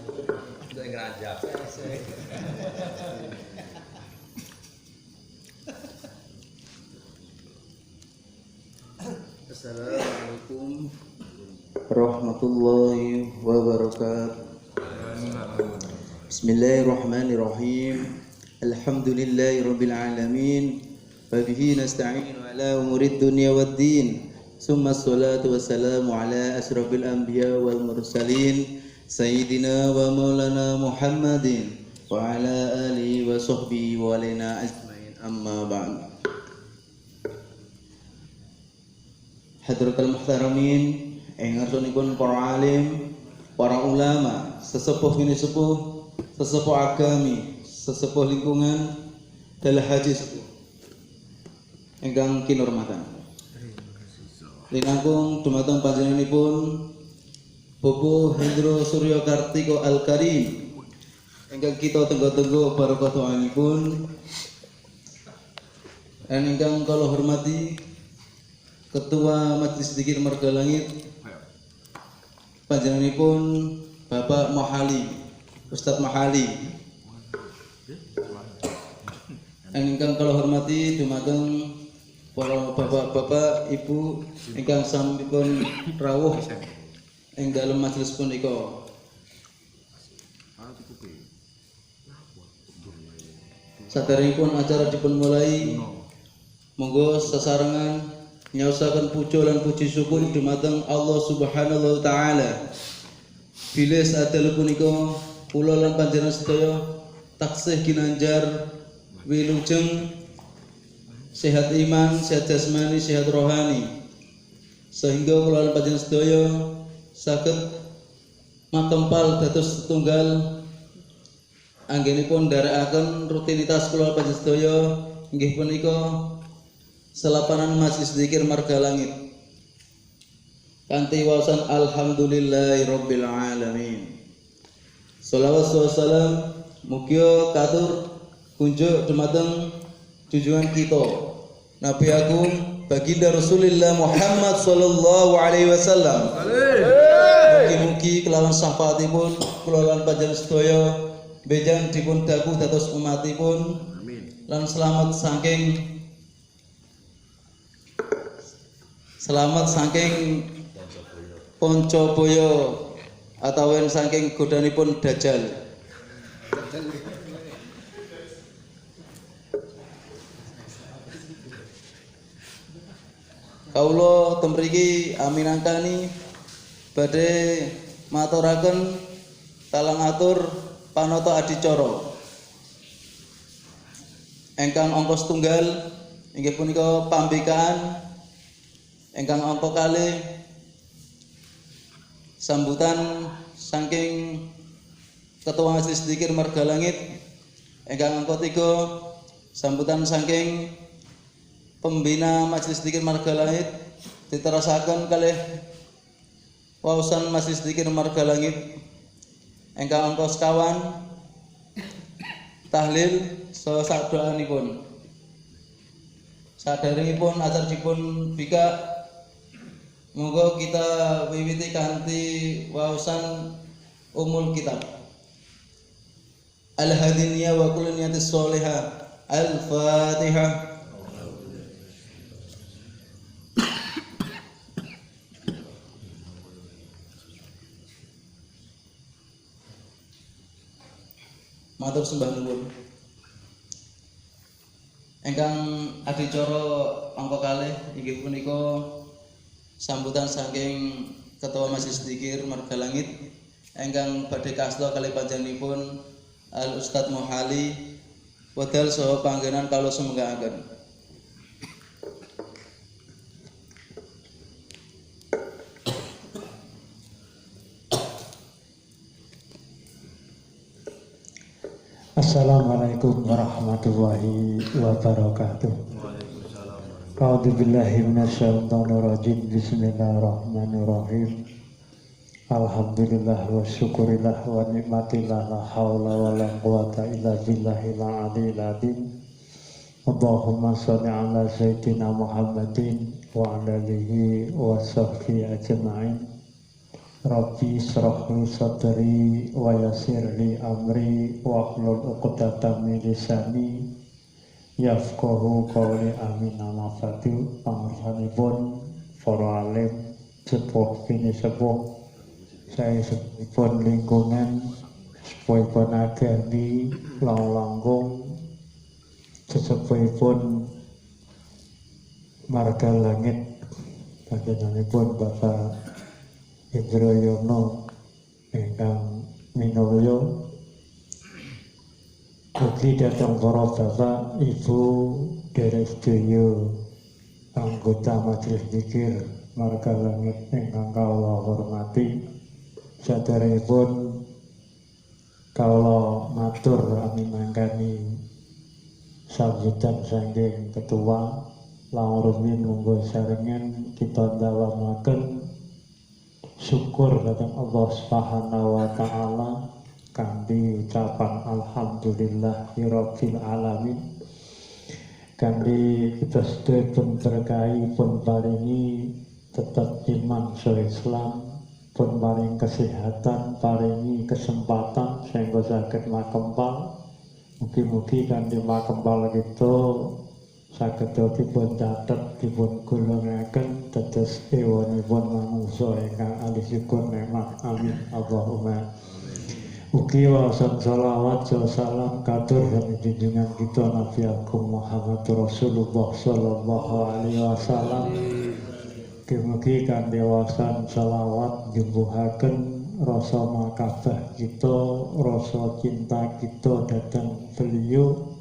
Untuk ngerajak. Assalamualaikum warahmatullahi wabarakatuh. Bismillahirrahmanirrahim. Alhamdulillahirabbil alamin. Wa bihi nasta'inu ala umurid dunya waddin. Summa assalatu wassalamu ala asyrafil anbiya wal mursalin sayyidina wa maulana Muhammadin wa ala alihi wa sahbihi wa alaina ajmain. Amma ba'd. Hadratul muhtaramin, ngarsanipun para alim, para ulama, sesepuh ini sepuh, sesepuh agami, sesepuh lingkungan dalah haji sepuh ingkang kinurmatan. Linangkung dumateng panjenenganipun Bobo Hendro Suryo Kartiko Al-Karim ingkang kita tenggo-tenggo barokah doanipun dan ingkang kula hormati Ketua Majelis Dzikir Marga Langit panjenenganipun Bapak Mahali, Ustadz Mahali. Ingkang kula hormati dumateng para bapak-bapak, ibu ingkang sampun rawuh ing dalem majelis punika. Saderengipun acara dipunmulai, monggo sesarengan nyaosaken puja lan puji syukur dumateng Allah Subhanahu wa taala. Bilih sadaya punika kula lan panjenengan sedaya taksih ginanjar wilujeng sehat iman, sehat jasmani, sehat rohani, sehingga kula lan panjenengan sedaya saged makempal dados setunggal anggenipun nderekaken rutinitas kula lan panjenengan sedaya inggih punika selapanan Majelis Dzikir Marga Langit kanthi waosan alhamdulillahirabbil alamin. Shalawat wassalam mugia katur kunjuk dumateng junjungan kita Nabi Agung Baginda Rasulullah Muhammad sallallahu alaihi wasallam. Mugi-mugi kelawan syafaatipun kula lan panjenengan sedaya benjang dipun daku dados umatipun. Amin. Lan selamat saking Poncobaya atawen saking godanipun Dajjal. Kawula temriki aminangkani badhe maturaken talang atur panata adicara ingkang angka setunggal inggih punika pambikaan, ingkang angka kalih sambutan saking Ketua Majelis Dzikir Marga Langit, ingkang angka 3 sambutan saking Pembina Majelis Dzikir Marga Langit diterasaken kalih waosan Majelis Dzikir Marga Langit, ingkang angka sekawan tahlil saha sadoanipun. Saderengipun acara dipun bika, monggo kita wiwiti kanthi waosan umul kitab Al-Hadiniyah wa kullu niyatis sholihah. Al-Fatihah. Matur sembah nuwun. Ingkang adicara angka kalih inggih punika sambutan saking Ketua Majelis Dzikir Marga Langit ingkang badhe kasta kalih panjenenganipun Al Ustadz Mohali wedal saha panggenan kawula sumenggaken. Assalamualaikum warahmatullahi wabarakatuh. A'udzu billahi minasyaitonir rajim. Bismillahirrahmanirrahim. Alhamdulillah wa syukurillah wa nikmatillah la haula wa la quwata illa billahil aliyil azim. Allahumma shalli ala sayyidina Muhammadin wa ala alihi wa sahbihi ajma'in. Rabbi shrah li sadri wa yassir li amri wahlul 'uqdatam min lisani yafqahu qawli. Amin. Nama fatu pangursanipun para alim sepuh bini sepuh saya sepipun lingkungan sepipun agami langkung sesepuhipun marga langit panjenenganipun Bapak Indroyono ingkang minulya, ugi dhateng para bapak ibu derek sedaya anggota majelis zikir marga langit ingkang kawula hormati. Saderengipun kawula matur amin mangkani sambutan saking ketua Langrumin monggo sarengan kita ndawamaken syukur dhateng Allah Subhanahu wa taala kanthi ucapan alhamdulillahirabbil alamin. Kanthi kita sedaya pun berkahi pun paringi tetap iman saha Islam, pun paring kesehatan, paringi kesempatan sehingga saged makempal. Mugi-mugi kanthi makempal kita saged dipun catet dipun golongaken dados ewanipun manungsa ingkang alih syukur nikmat. Amin Allahumma. Ugi waosan shalawat salam katur dhateng junjungan kita Nabi Agung Muhammad Rasulullah sallallahu alaihi wasallam. Mugi kanthi waosan shalawat nyembuhaken rasa makabah kita, rasa cinta kita dhateng beliau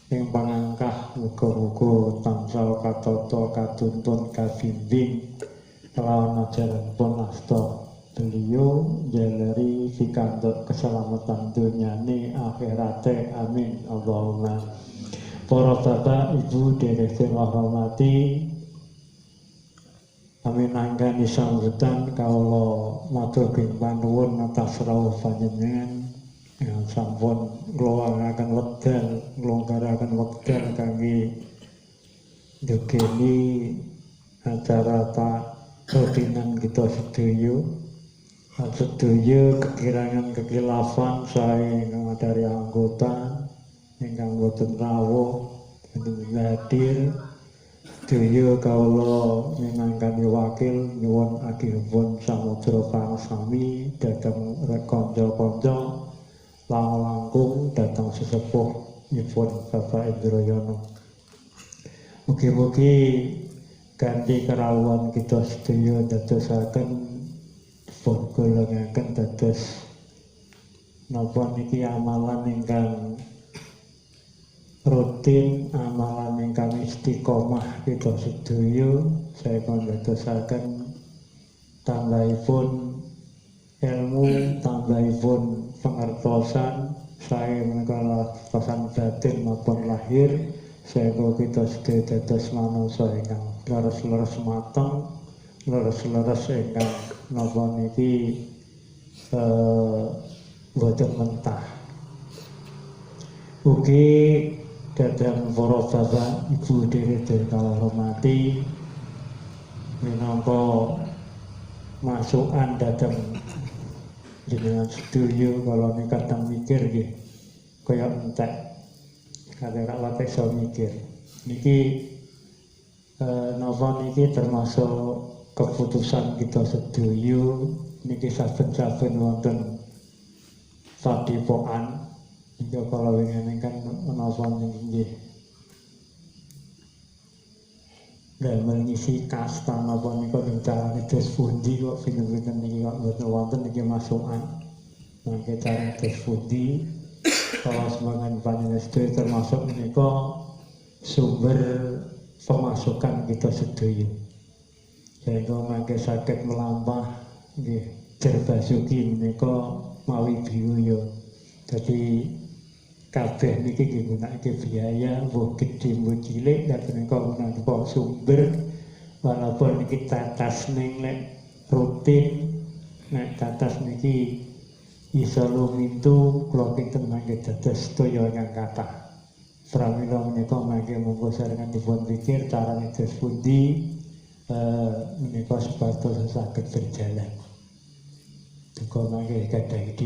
ing pangangkah muga-muga tansah katata katuntun kabimbing kelawan ajaranipun asta beliau jalari pikantuk keselamatan dunyane akhirate. Amin Allahumma. Para bapak ibu derek sing hormati, amin anggani sambutan kawula matur panuwun atas rawuh panjenengan yang sampun ngluwaraken wekdal, nglonggaraken wekdal kangge ndugeni acara rutinan kita sedaya. Sedaya kekirangan kekilafan sae ingkang dari anggota ingkang boten rawuh hadir. Sedaya kawula minangkani wakil nyuwun agihipun samudra pangsami dhateng kanca-kanca langkung dhateng sesepuh nyuwun Bapak Indroyono. Mugi-mugi kanthi kerawuhan kita sedaya dadosaken dipun golongaken dados napa niki amalan ingkang rutin, amalan ingkang istiqomah kita sedaya saengga dadosaken tambahipun ilmu, tambahipun pengertosan sae menika pesan batin maupun lahir saengga kita sedaya dados manungsa ingkang leres-leres mateng, leres-leres ingkang napa niki boten mentah. Ugi dhateng para bapak ibu derek kawula hormati minangka masukan dhateng jenengan sedaya kala nek kadang mikir nggih kaya entek kadang ora iso mikir niki napa niki termasuk keputusan kita sedaya niki saben-saben wonten padepokan niki kala wingi kan menapa nggih damel ngisi kasta napa nika ning carane dos pundi kok pinten-pinten niki kok mboten wonten niki masukan mangke cara dos pundi kala semangan panjenengan sedaya termasuk menika sumber pemasukan kita sedaya sehingga mangke saged melampah nggih jerbasuki menika mawi biaya. Dadi kabeh niki nggih gunakake biaya mbuh gedhe mbuh cilik lan menika minangka sumber walaupun niki tatas ning nek rutin nek tatas niki iso lumintu kula kinten mangke dados toya ingkang kathah. Pramila menika mangke monggo sarengan dipun pikir carane dos pundi menika sepatus saged berjalan. duka mangke gadhahi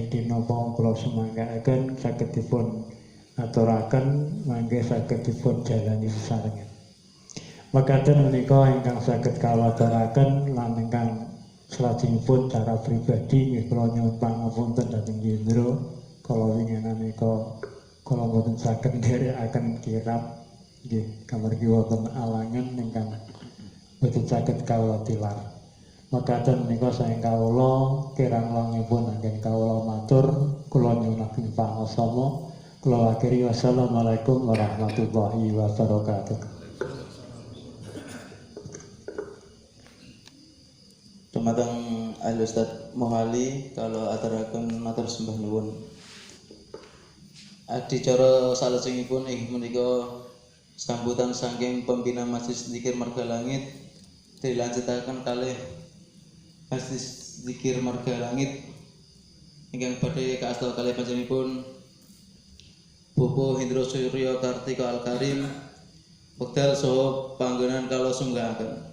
dinapa kula sumanggaken saged dipun aturaken mangke saged dipun jalani sesarengan. Mekaten menika ingkang saged kawula aturaken lan ingkang salajengipun cara pribadi nggih kula nyuwun pangapunten dhateng Yendra kala winginan menika kula boten saged nderekaken kirap nggih kamargi wonten alangan ingkang boten saged kawula tilar. Mekaten menika saking kawula kirang langipun anggen kawula matur kula nyuwunaken pangasama kula akhiri wassalamualaikum warahmatullahi wabarakatuh. Dumateng Ahli Ustaz Mohali kalau aturaken matur sembah nuwun. Adicara salajengipun menika sambutan saking pembina Masjid Zikir Marga Langit dilanjutaken kalih Masjid Zikir Marga Langit ingkang badhe kaasta kalih panjenenganipun Bapak Hendro Suryo Kartika Al Karim wekdal saha panggonan kala sunggahaken.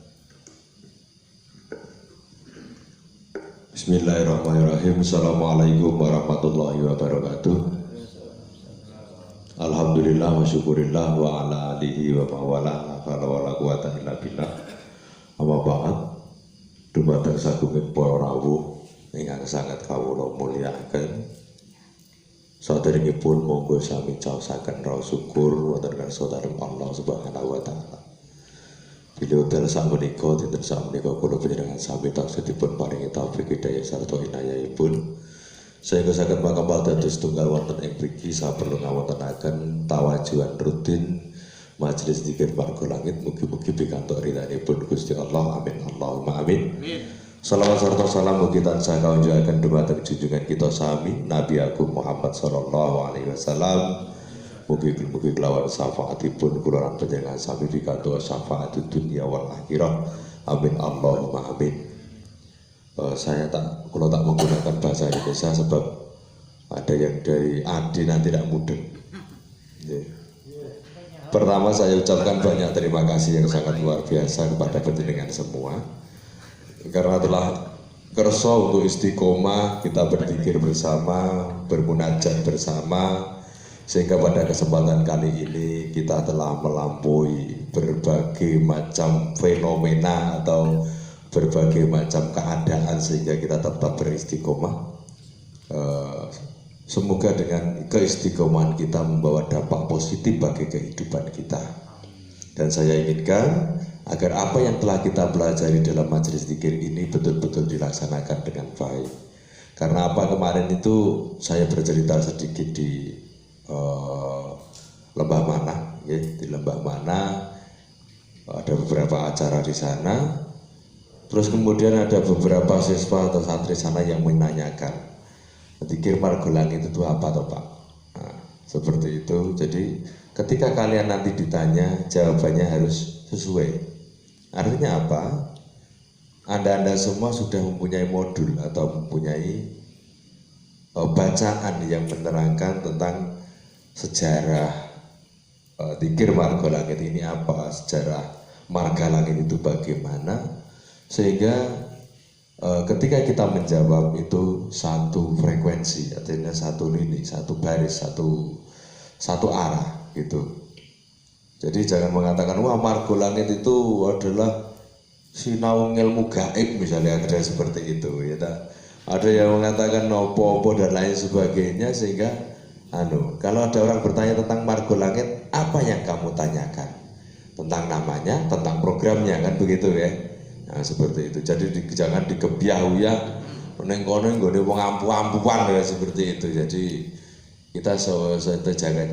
Bismillahirrahmanirrahim. Assalamualaikum warahmatullahi wabarakatuh. Alhamdulillah wa syukurillah wa ala alihi wa mawala la hawla wa la quwata illa billah. Amma ba'd. Dumateng sagunging para rawuh ingkang sangat kawula mulyakaken. Saderengipun monggo sami caosaken raos syukur wonten karsa Allah Subhanahu wa taala. Bila hotel sakmenika dinten sakmenika kula panjenengan sami taksih dipun paringi taufik hidayah sarta inayahipun sehingga saged makambal dados tunggal wonten ing mriki saperlu ngawontenaken tawajuhan rutin Majelis Zikir Marga Langit. Mugi-mugi pikantuk ridhanipun Gusti Allah. Amin Allahumma amin. Salawat sarta salam mugi tansah kawunjukaken dumateng junjungan kita sami Nabi Agung Muhammad sallallahu alaihi wasallam. Mugi-mugi kelawan syafaatipun kula lan panjenengan sami pikantuk syafaat dunya wal akhirah. Amin Allahumma amin. Kula tak menggunakan bahasa Indonesia sebab ada yang dari Adina tidak mudeng. Pertama saya ucapkan banyak terima kasih yang sangat luar biasa kepada panjenengan semua karena telah kersa untuk istiqomah kita berzikir bersama, bermunajat bersama, sehingga pada kesempatan kali ini kita telah melampaui berbagai macam fenomena atau berbagai macam keadaan sehingga kita tetap beristiqomah. Semoga dengan keistiqomahan kita membawa dampak positif bagi kehidupan kita. Dan saya inginkan agar apa yang telah kita pelajari dalam majelis zikir ini betul-betul dilaksanakan dengan baik. Karena apa, kemarin itu saya bercerita sedikit di Lembah Mana, ya, di Lembah Mana ada beberapa acara di sana. Terus kemudian ada beberapa siswa atau santri sana yang menanyakan, zikir Marga Langit itu apa toh Pak? Nah, seperti itu. Jadi ketika kalian nanti ditanya, jawabannya harus sesuai. Artinya apa? Anda semua sudah mempunyai modul atau mempunyai bacaan yang menerangkan tentang sejarah zikir Marga Langit ini apa, sejarah Marga Langit itu bagaimana, sehingga ketika kita menjawab itu satu frekuensi, artinya satu lini, satu baris, satu arah gitu. Jadi jangan mengatakan wah Marga Langit itu adalah sinau ilmu gaib misalnya, ada seperti itu ya tak? Ada yang mengatakan nopo-opo dan lain sebagainya, sehingga kalau ada orang bertanya tentang Marga Langit, apa yang kamu tanyakan? Tentang namanya, tentang programnya, kan begitu ya. Nah, seperti itu. Jadi jangan dikebiahu ya, neng-neng nggone wong ampu-ampuan ya, seperti itu. Jadi kita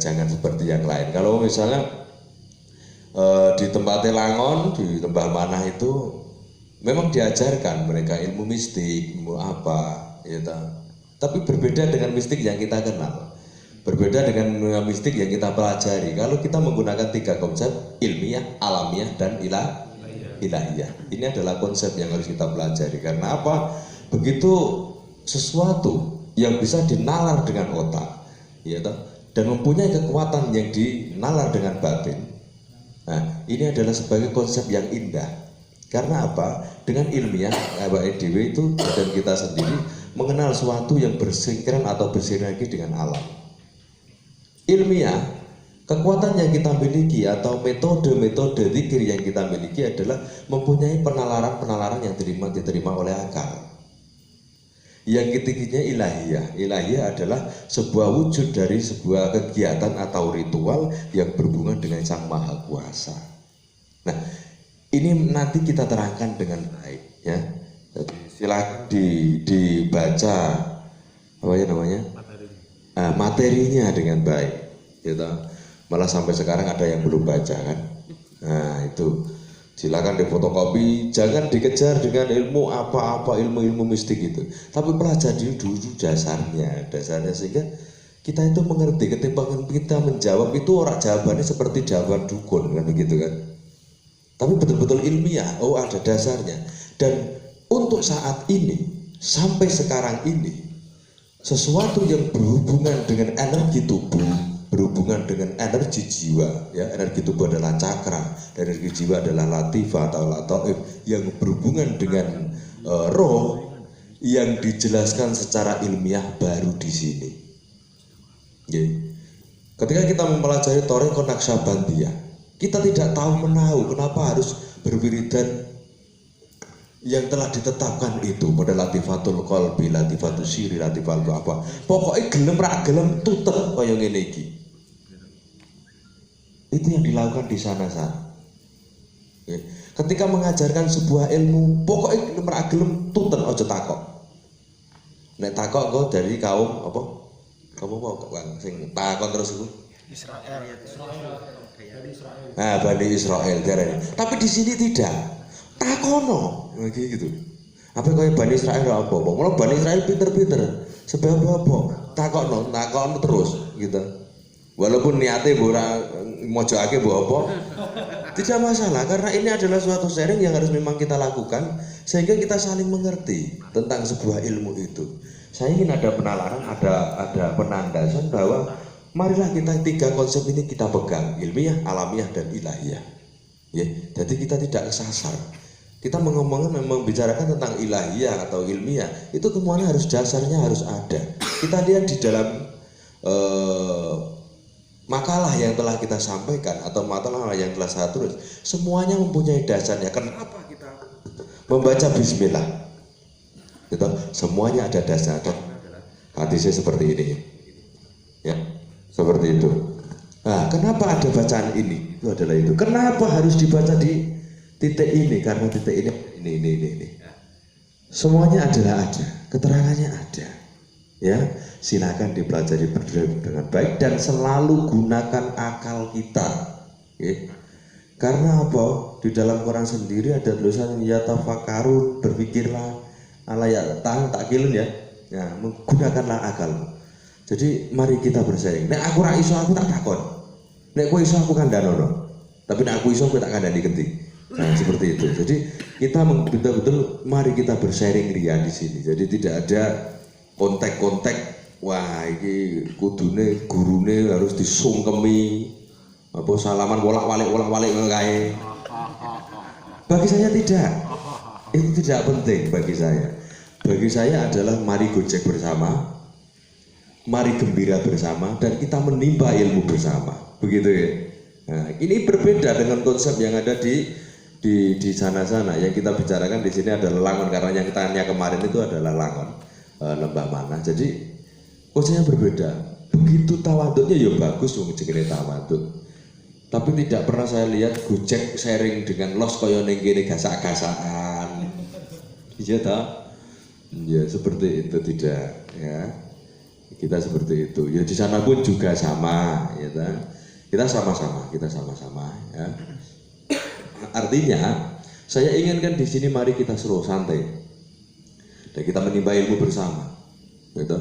jangan seperti yang lain. Kalau misalnya di tempat Telangon, di Lembah Mana itu memang diajarkan mereka ilmu mistik, ilmu apa, ya tapi berbeda dengan mistik yang kita kenal, berbeda dengan mistik yang kita pelajari. Kalau kita menggunakan tiga konsep, ilmiah, alamiah, dan ilahiyah. Ini adalah konsep yang harus kita pelajari. Karena apa? Begitu sesuatu yang bisa dinalar dengan otak, ya dan mempunyai kekuatan yang dinalar dengan batin. Nah, ini adalah sebagai konsep yang indah. Karena apa? Dengan ilmiah, awake dhewe itu dan kita sendiri mengenal sesuatu yang bersinkron atau bersinergi dengan alam. Ilmiah, kekuatan yang kita miliki atau metode-metode zikir yang kita miliki adalah mempunyai penalaran-penalaran yang diterima oleh akal. Yang ketiganya ilahiyah. Ilahiyah adalah sebuah wujud dari sebuah kegiatan atau ritual yang berhubungan dengan Sang Maha Kuasa. Nah, ini nanti kita terangkan dengan baik, ya. Jadi silakan dibaca apa ya namanya materinya dengan baik, gitu. Malah sampai sekarang ada yang belum baca kan. Nah itu silakan difotokopi, jangan dikejar dengan ilmu apa-apa, ilmu-ilmu mistik itu, tapi pelajari dulu dasarnya sehingga kita itu mengerti. Ketika kita menjawab itu orang jawabannya seperti jawaban dukun kan begitu kan, tapi betul-betul ilmiah. Oh, ada dasarnya. Dan untuk saat ini sampai sekarang ini, sesuatu yang berhubungan dengan energi tubuh, berhubungan dengan energi jiwa, ya, energi tubuh adalah cakra, energi jiwa adalah latifah atau lataif, yang berhubungan dengan roh yang dijelaskan secara ilmiah baru di sini. Ketika kita mempelajari Thariqah Naqsyabandiyah, kita tidak tahu menahu kenapa harus berwiridan yang telah ditetapkan itu pada latifatul qalbi, latifatul syiri, latifatul apa. Pokoknya gelem ra gelem tutep kaya ngene iki. Itu yang dilakukan di sana-sana. Ketika mengajarkan sebuah ilmu, pokoknya gelem ra gelem tutep aja takok. Nek takok kok dari kaum apa? Kamu mau sing takon terus iku? Israel. Nah, Bani Israel darane. Tapi di sini tidak. Takono gitu. Apa kaya Bani Israel apa? Mula Bani Israel pinter-pinter. Sebab apa? Takokno terus gitu. Walaupun niatnya ora mojokake mbok apa, tidak masalah karena ini adalah suatu sharing yang harus memang kita lakukan sehingga kita saling mengerti tentang sebuah ilmu itu. Saya ingin ada penalaran, ada penandasan bahwa marilah kita tiga konsep ini kita pegang, ilmiah, alamiah, dan ilahiyah. Ya, jadi kita tidak kesasar. Kita membicarakan tentang ilahiyah atau ilmiah, itu semuanya harus dasarnya harus ada. Kita lihat di dalam makalah yang telah kita sampaikan atau makalah yang telah saya tulis, semuanya mempunyai dasarnya. Kenapa kita membaca Bismillah? Itu semuanya ada dasar. Hadisnya seperti ini, ya, seperti itu. Nah, kenapa ada bacaan ini? Itu adalah itu. Kenapa harus dibaca di titik ini? Karena titik ini. Semuanya adalah ada, keterangannya ada. Ya, silakan dipelajari dengan baik dan selalu gunakan akal kita. Ya. Karena apa? Di dalam Quran sendiri ada tulisan yatafakarun, berpikirlah ala ya takilun ya. Ya, menggunakanlah akal. Jadi mari kita bersaing. Nek aku ra iso aku tak takon. Nek kowe iso aku kandhanono. Tapi nek aku iso kowe tak kandhani genti. Nah, seperti itu. Jadi kita betul-betul mari kita bersharing ria di sini. Jadi tidak ada kontak-kontak. Wah, ini kudune gurune harus disungkemi. Apa salaman bolak-balik kae. Bagi saya tidak. Itu tidak penting bagi saya. Bagi saya adalah mari gojek bersama, mari gembira bersama, dan kita menimba ilmu bersama. Begitu ya. Nah, ini berbeda dengan konsep yang ada di sana-sana. Yang kita bicarakan di sini adalah Langon, karena yang kita tanya kemarin itu adalah Langon, Lembah Manah. Jadi konsepnya berbeda. Begitu tawaduknya ya bagus wong jenenge tawaduk. Tapi tidak pernah saya lihat gojek sharing dengan los kaya ning kene gasak-gasakan. Iya tak? Ya seperti itu tidak ya. Kita seperti itu. Ya di sana pun juga sama, ya tak? Kita sama-sama ya. Artinya saya inginkan di sini mari kita seru santai. Dan kita menimba ilmu bersama. Gitu.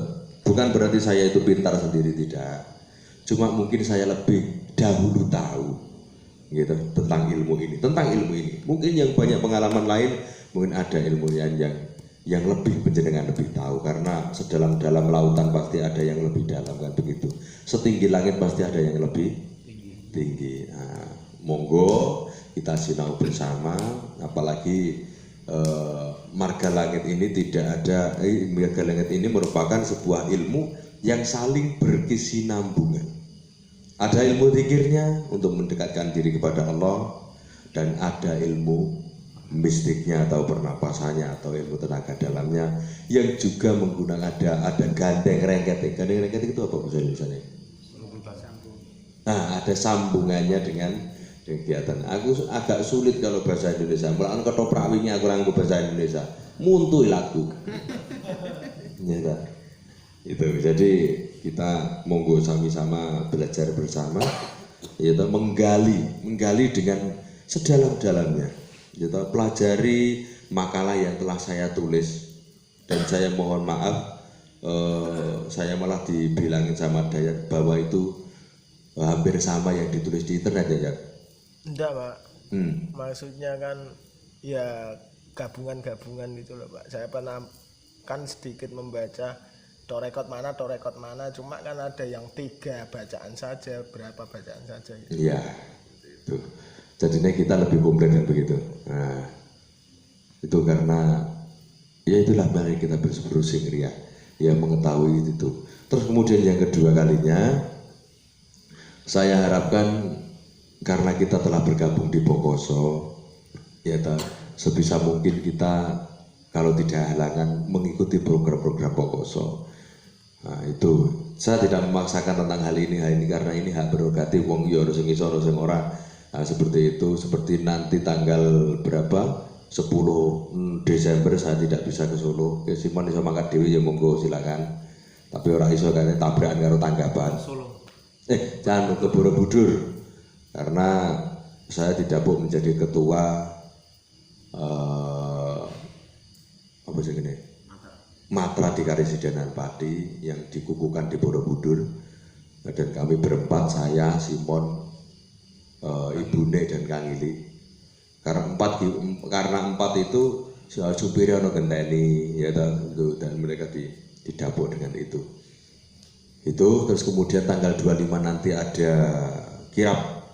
Bukan berarti saya itu pintar sendiri, tidak. Cuma mungkin saya lebih dahulu tahu gitu tentang ilmu ini. Mungkin yang banyak pengalaman lain mungkin ada ilmu yang lebih penjenengan lebih tahu, karena sedalam-dalam lautan pasti ada yang lebih dalam kan begitu. Setinggi langit pasti ada yang lebih tinggi. Nah, monggo kita sinau bersama, apalagi marga langit ini marga langit ini merupakan sebuah ilmu yang saling berkesinambungan. Ada ilmu zikirnya untuk mendekatkan diri kepada Allah, dan ada ilmu mistiknya atau pernapasannya atau ilmu tenaga dalamnya yang juga menggunakan ada gandeng rengket. Gandeng rengket itu apa bahasa Indonesia? Nah, ada sambungannya dengan kegiatan. Aku agak sulit kalau bahasa Indonesia. Mulane ketoprak wingi aku ora nggo bahasa Indonesia. Muntui lagu. Ya kan? Itu. Jadi kita monggo sama-sama belajar bersama, yaitu menggali dengan sedalam-dalamnya. Yaitu pelajari makalah yang telah saya tulis, dan saya mohon maaf saya malah dibilangin sama Dayat bahwa itu hampir sama yang ditulis di internet ya, Jat? Enggak, Pak. Maksudnya kan ya gabungan-gabungan gitu loh, Pak. Saya pernah kan sedikit membaca torekot mana, cuma kan ada yang 3 bacaan saja, berapa bacaan saja gitu. Iya, itu. Jadinya kita lebih komplit kan begitu. Nah, itu karena ya itulah mari kita bersih ria, ya mengetahui itu. Terus kemudian yang kedua kalinya, saya harapkan karena kita telah bergabung di Bokoso, ya sebisa mungkin kita kalau tidak halangan mengikuti program-program Bokoso. Nah, itu saya tidak memaksakan tentang hal ini karena ini hak prerogatif wong yo sing iso sing ora. Nah, seperti itu, seperti nanti tanggal berapa? 10 Desember saya tidak bisa ke Solo. Ya Simon iso mangkat dhewe ya monggo silakan. Tapi ora iso kan tabrakan karo tanggapan. Solo. Jangan ke Borobudur. Karena saya tidak mau menjadi ketua apa sih ini? Matra di Karesidenan Pati yang dikukuhkan di Borobudur, dan kami berempat, saya, Simon, Ibu Nek dan Kang Ili. Karena empat itu supirnya ono genteni ya itu, dan mereka didapuk dengan itu. Itu terus kemudian tanggal 25 nanti ada kirap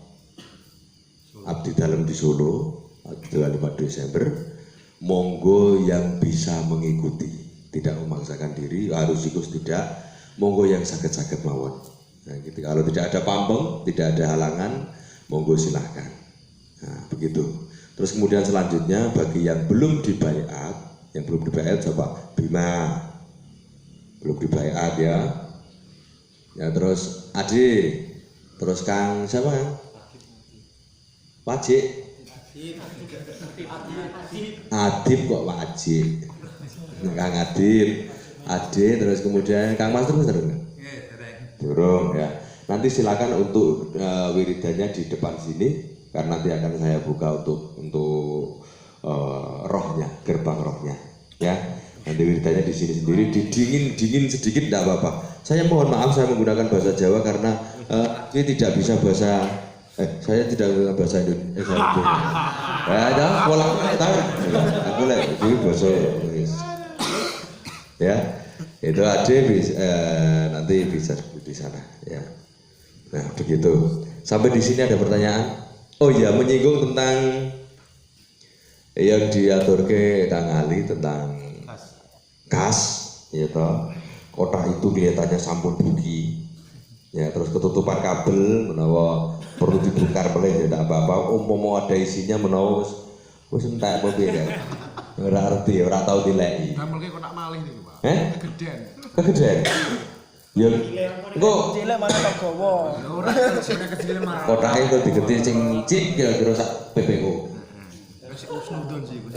Abdi Dalam di Solo, 25 Desember. Monggo yang bisa mengikuti, tidak memaksakan diri, harus ikut tidak, monggo yang sakit-sakit mawon. Nah, gitu. Kalau tidak ada pambeng, tidak ada halangan, monggo silahkan. Nah, begitu. Terus kemudian selanjutnya bagi yang belum dibaiat, coba Bima, belum dibaiat ya. Ya terus Ade, terus Kang siapa Kang? Wajib. Adib kok wajib. Kang Adib, Ade, terus kemudian Kang Mas terus durung ya. Nanti silakan untuk wiridannya di depan sini, karena nanti akan saya buka untuk rohnya, gerbang rohnya ya. Nanti wiridannya di sini sendiri, dingin sedikit tidak apa-apa. Saya mohon maaf saya menggunakan bahasa Jawa karena ini tidak bisa bahasa saya tidak menggunakan bahasa Indonesia. Ada pola tahu. Aku lagi ini bahasa Inggris. Ya. Itu Ade nanti bisa di sana ya. Nah, begitu. Sampai di sini ada pertanyaan? Oh iya, menyinggung tentang yang diatur ke Kang Ali tentang kas, ya toh. Kotak itu kelihatannya sampun bugi. Ya, terus ketutupan kabel menawa perlu dibongkar meleh ya tidak apa-apa. Umpama ada isinya menawa wis entek apa piye kan. Ora arti, ora tau dileki. Damelke kotak malih niku, Pak. Kegeden. Kegeden. Ya, engko Cilik mana tak gawa. Ora sing kecil mah. kotake kok digeti sing cik kira-kira sak PPO. Wis usnudon sih iku.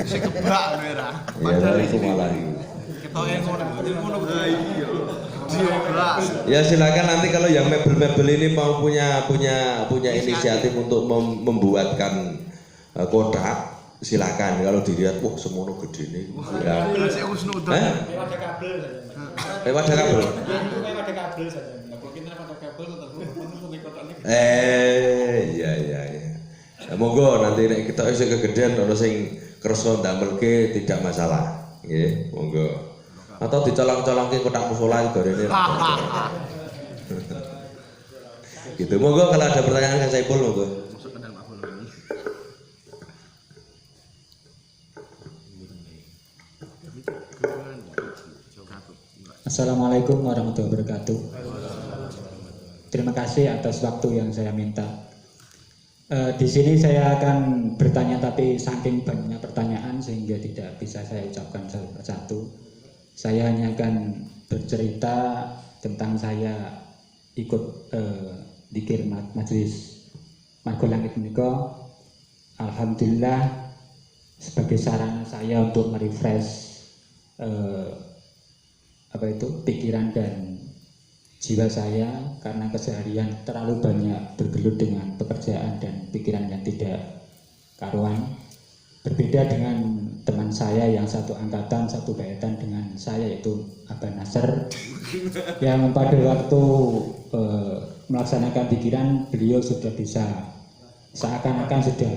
Sing kebak ngono era. Ya, itu malah itu. Ketoke ngono betul. Iya. Ya silakan nanti kalau yang mebel-mebel ini mau punya inisiatif untuk membuatkan kotak, silakan. Kalau dilihat, wah semono gede nih. Ya. Sing usnudon. Lewat kabel saja. Lewat kabel. Lewat kabel saja. Kalau kita lewat kabel terus Iya. Ya, monggo nanti nek kita isih kegedean ono sing kersa ndamelke tidak masalah. Nggih, monggo. Atau dicolong-colongke kotak musola gorene. Gitu. Monggo kalau ada pertanyaan Kang Saipul monggo. Assalamualaikum warahmatullahi wabarakatuh. Terima kasih atas waktu yang saya minta. Di sini saya akan bertanya, tapi saking banyaknya pertanyaan sehingga tidak bisa saya ucapkan satu persatu. Saya hanya akan bercerita tentang saya ikut zikir majelis Margo Langit menika. Alhamdulillah sebagai sarana saya untuk merefresh pikiran dan jiwa saya, karena keseharian terlalu banyak bergelut dengan pekerjaan dan pikiran yang tidak karuan. Berbeda dengan teman saya yang satu angkatan, satu bayatan dengan saya, yaitu Abah Nasr, yang pada waktu melaksanakan pikiran beliau sudah bisa seakan-akan sudah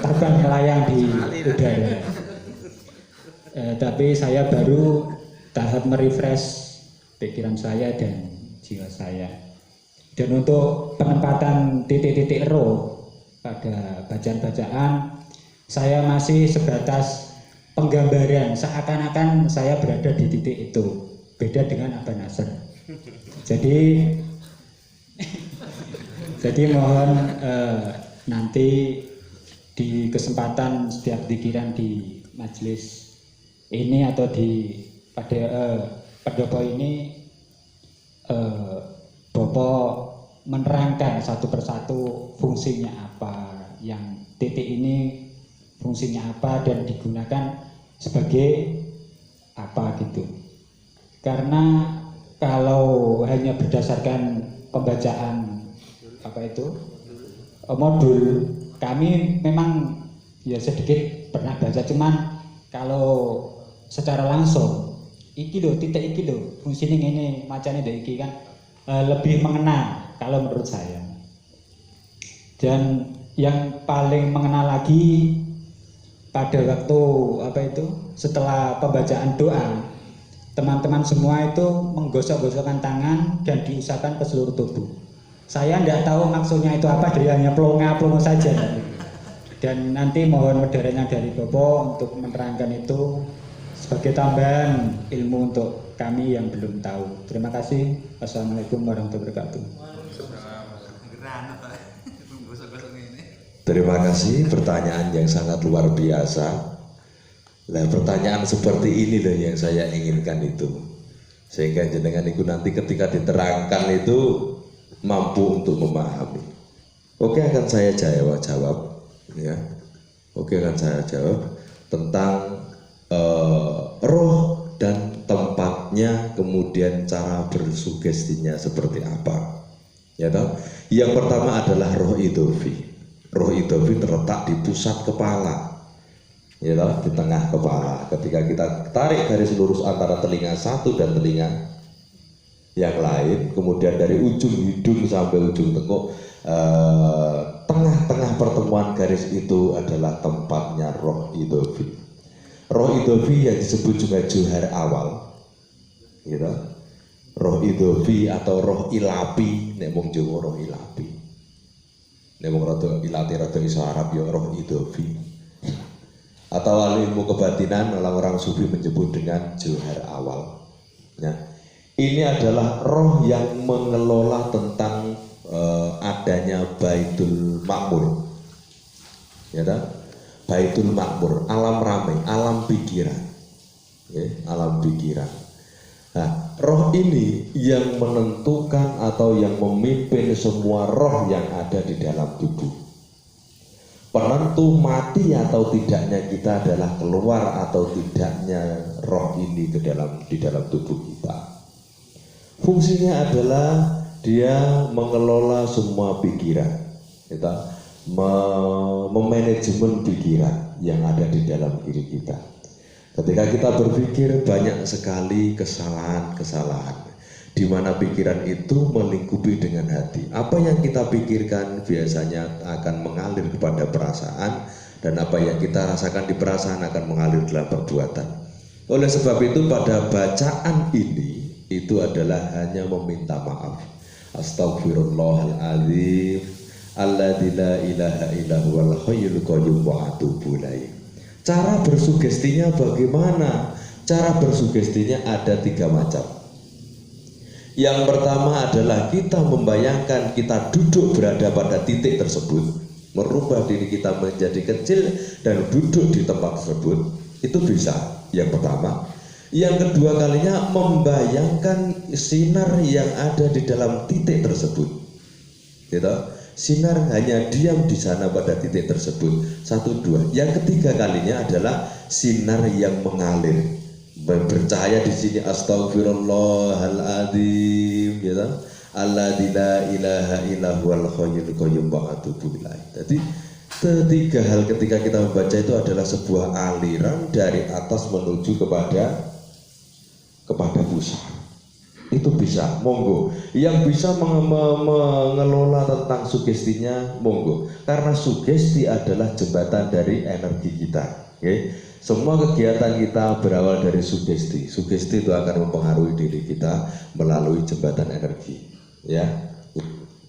terbang melayang di udara. Tapi saya baru tahap merefresh pikiran saya dan jiwa saya. Dan untuk penempatan titik-titik roh pada bacaan-bacaan, saya masih sebatas penggambaran, seakan-akan saya berada di titik itu. Beda dengan Abah Nasr. Jadi mohon nanti di kesempatan setiap pikiran di majelis ini atau di pendopo ini, Bapak menerangkan satu persatu fungsinya apa, yang titik ini fungsinya apa dan digunakan sebagai apa gitu. Karena kalau hanya berdasarkan pembacaan modul, kami memang ya sedikit pernah baca, cuman kalau secara langsung titik iki lho fungsinya ini macamnya dari iki kan lebih mengena kalau menurut saya. Dan yang paling mengena lagi pada waktu setelah pembacaan doa, teman-teman semua itu menggosok-gosokkan tangan dan diusapkan ke seluruh tubuh. Saya tidak tahu maksudnya itu apa, dia hanya pelongo saja. Dan nanti mohon moderatornya dari Bapak untuk menerangkan itu sebagai tambahan ilmu untuk kami yang belum tahu. Terima kasih. Wassalamualaikum warahmatullahi wabarakatuh. Terima kasih, pertanyaan yang sangat luar biasa. Nah, pertanyaan seperti ini loh yang saya inginkan itu, sehingga jenengan itu nanti ketika diterangkan itu mampu untuk memahami. Oke, akan saya jawab ya. Oke, akan saya jawab tentang roh dan tempatnya, kemudian cara bersugestinya seperti apa. Ya toh? Yang pertama adalah roh idhofi. Roh idhofi terletak di pusat kepala, ya toh, di tengah kepala. Ketika kita tarik garis lurus antara telinga satu dan telinga yang lain, kemudian dari ujung hidung sampai ujung tengkuk, tengah-tengah pertemuan garis itu adalah tempatnya roh idhofi. Roh idhofi yang disebut juga juhar awal, gitu. Roh idhofi atau roh ilapi, nek wong Jawa roh ilapi, nek wong rada ilati rada iso Arab ya roh idhofi. Atau ilmu kebatinan orang-orang sufi menyebut dengan juhar awal. Ya. Ini adalah roh yang mengelola tentang adanya Baitul Makmur, ya kan? Baitul Makmur, alam ramai, alam pikiran, ya, alam pikiran. Nah, roh ini yang menentukan atau yang memimpin semua roh yang ada di dalam tubuh. Penentu mati atau tidaknya kita adalah keluar atau tidaknya roh ini di dalam tubuh kita. Fungsinya adalah dia mengelola semua pikiran, kita memanajemen pikiran yang ada di dalam diri kita. Ketika kita berpikir, banyak sekali kesalahan-kesalahan di mana pikiran itu melingkupi dengan hati. Apa yang kita pikirkan biasanya akan mengalir kepada perasaan, dan apa yang kita rasakan di perasaan akan mengalir dalam perbuatan. Oleh sebab itu pada bacaan ini itu adalah hanya meminta maaf. Astaghfirullahaladzim alladzi la ilaha illa huwal hayyul qayyum wa atubu ilaih. Cara bersugestinya bagaimana? Cara bersugestinya ada 3 macam. Yang pertama adalah kita membayangkan kita duduk berada pada titik tersebut, merubah diri kita menjadi kecil dan duduk di tempat tersebut. Itu bisa, yang pertama. Yang kedua kalinya membayangkan sinar yang ada di dalam titik tersebut, gitu. Sinar hanya diam di sana pada titik tersebut. 1, 2. Yang ketiga kalinya adalah sinar yang mengalir, bercahaya di sini. Astagfirullahaladzim, gitu. Alladzi la ilaha illa huwal hayyul qayyum wa atubu ilaih. Jadi ketiga hal ketika kita membaca itu adalah sebuah aliran dari atas menuju kepada pusat. Itu bisa, monggo. Yang bisa mengelola tentang sugestinya, monggo. Karena sugesti adalah jembatan dari energi kita. Okay? Semua kegiatan kita berawal dari sugesti. Sugesti itu akan mempengaruhi diri kita melalui jembatan energi. Ya,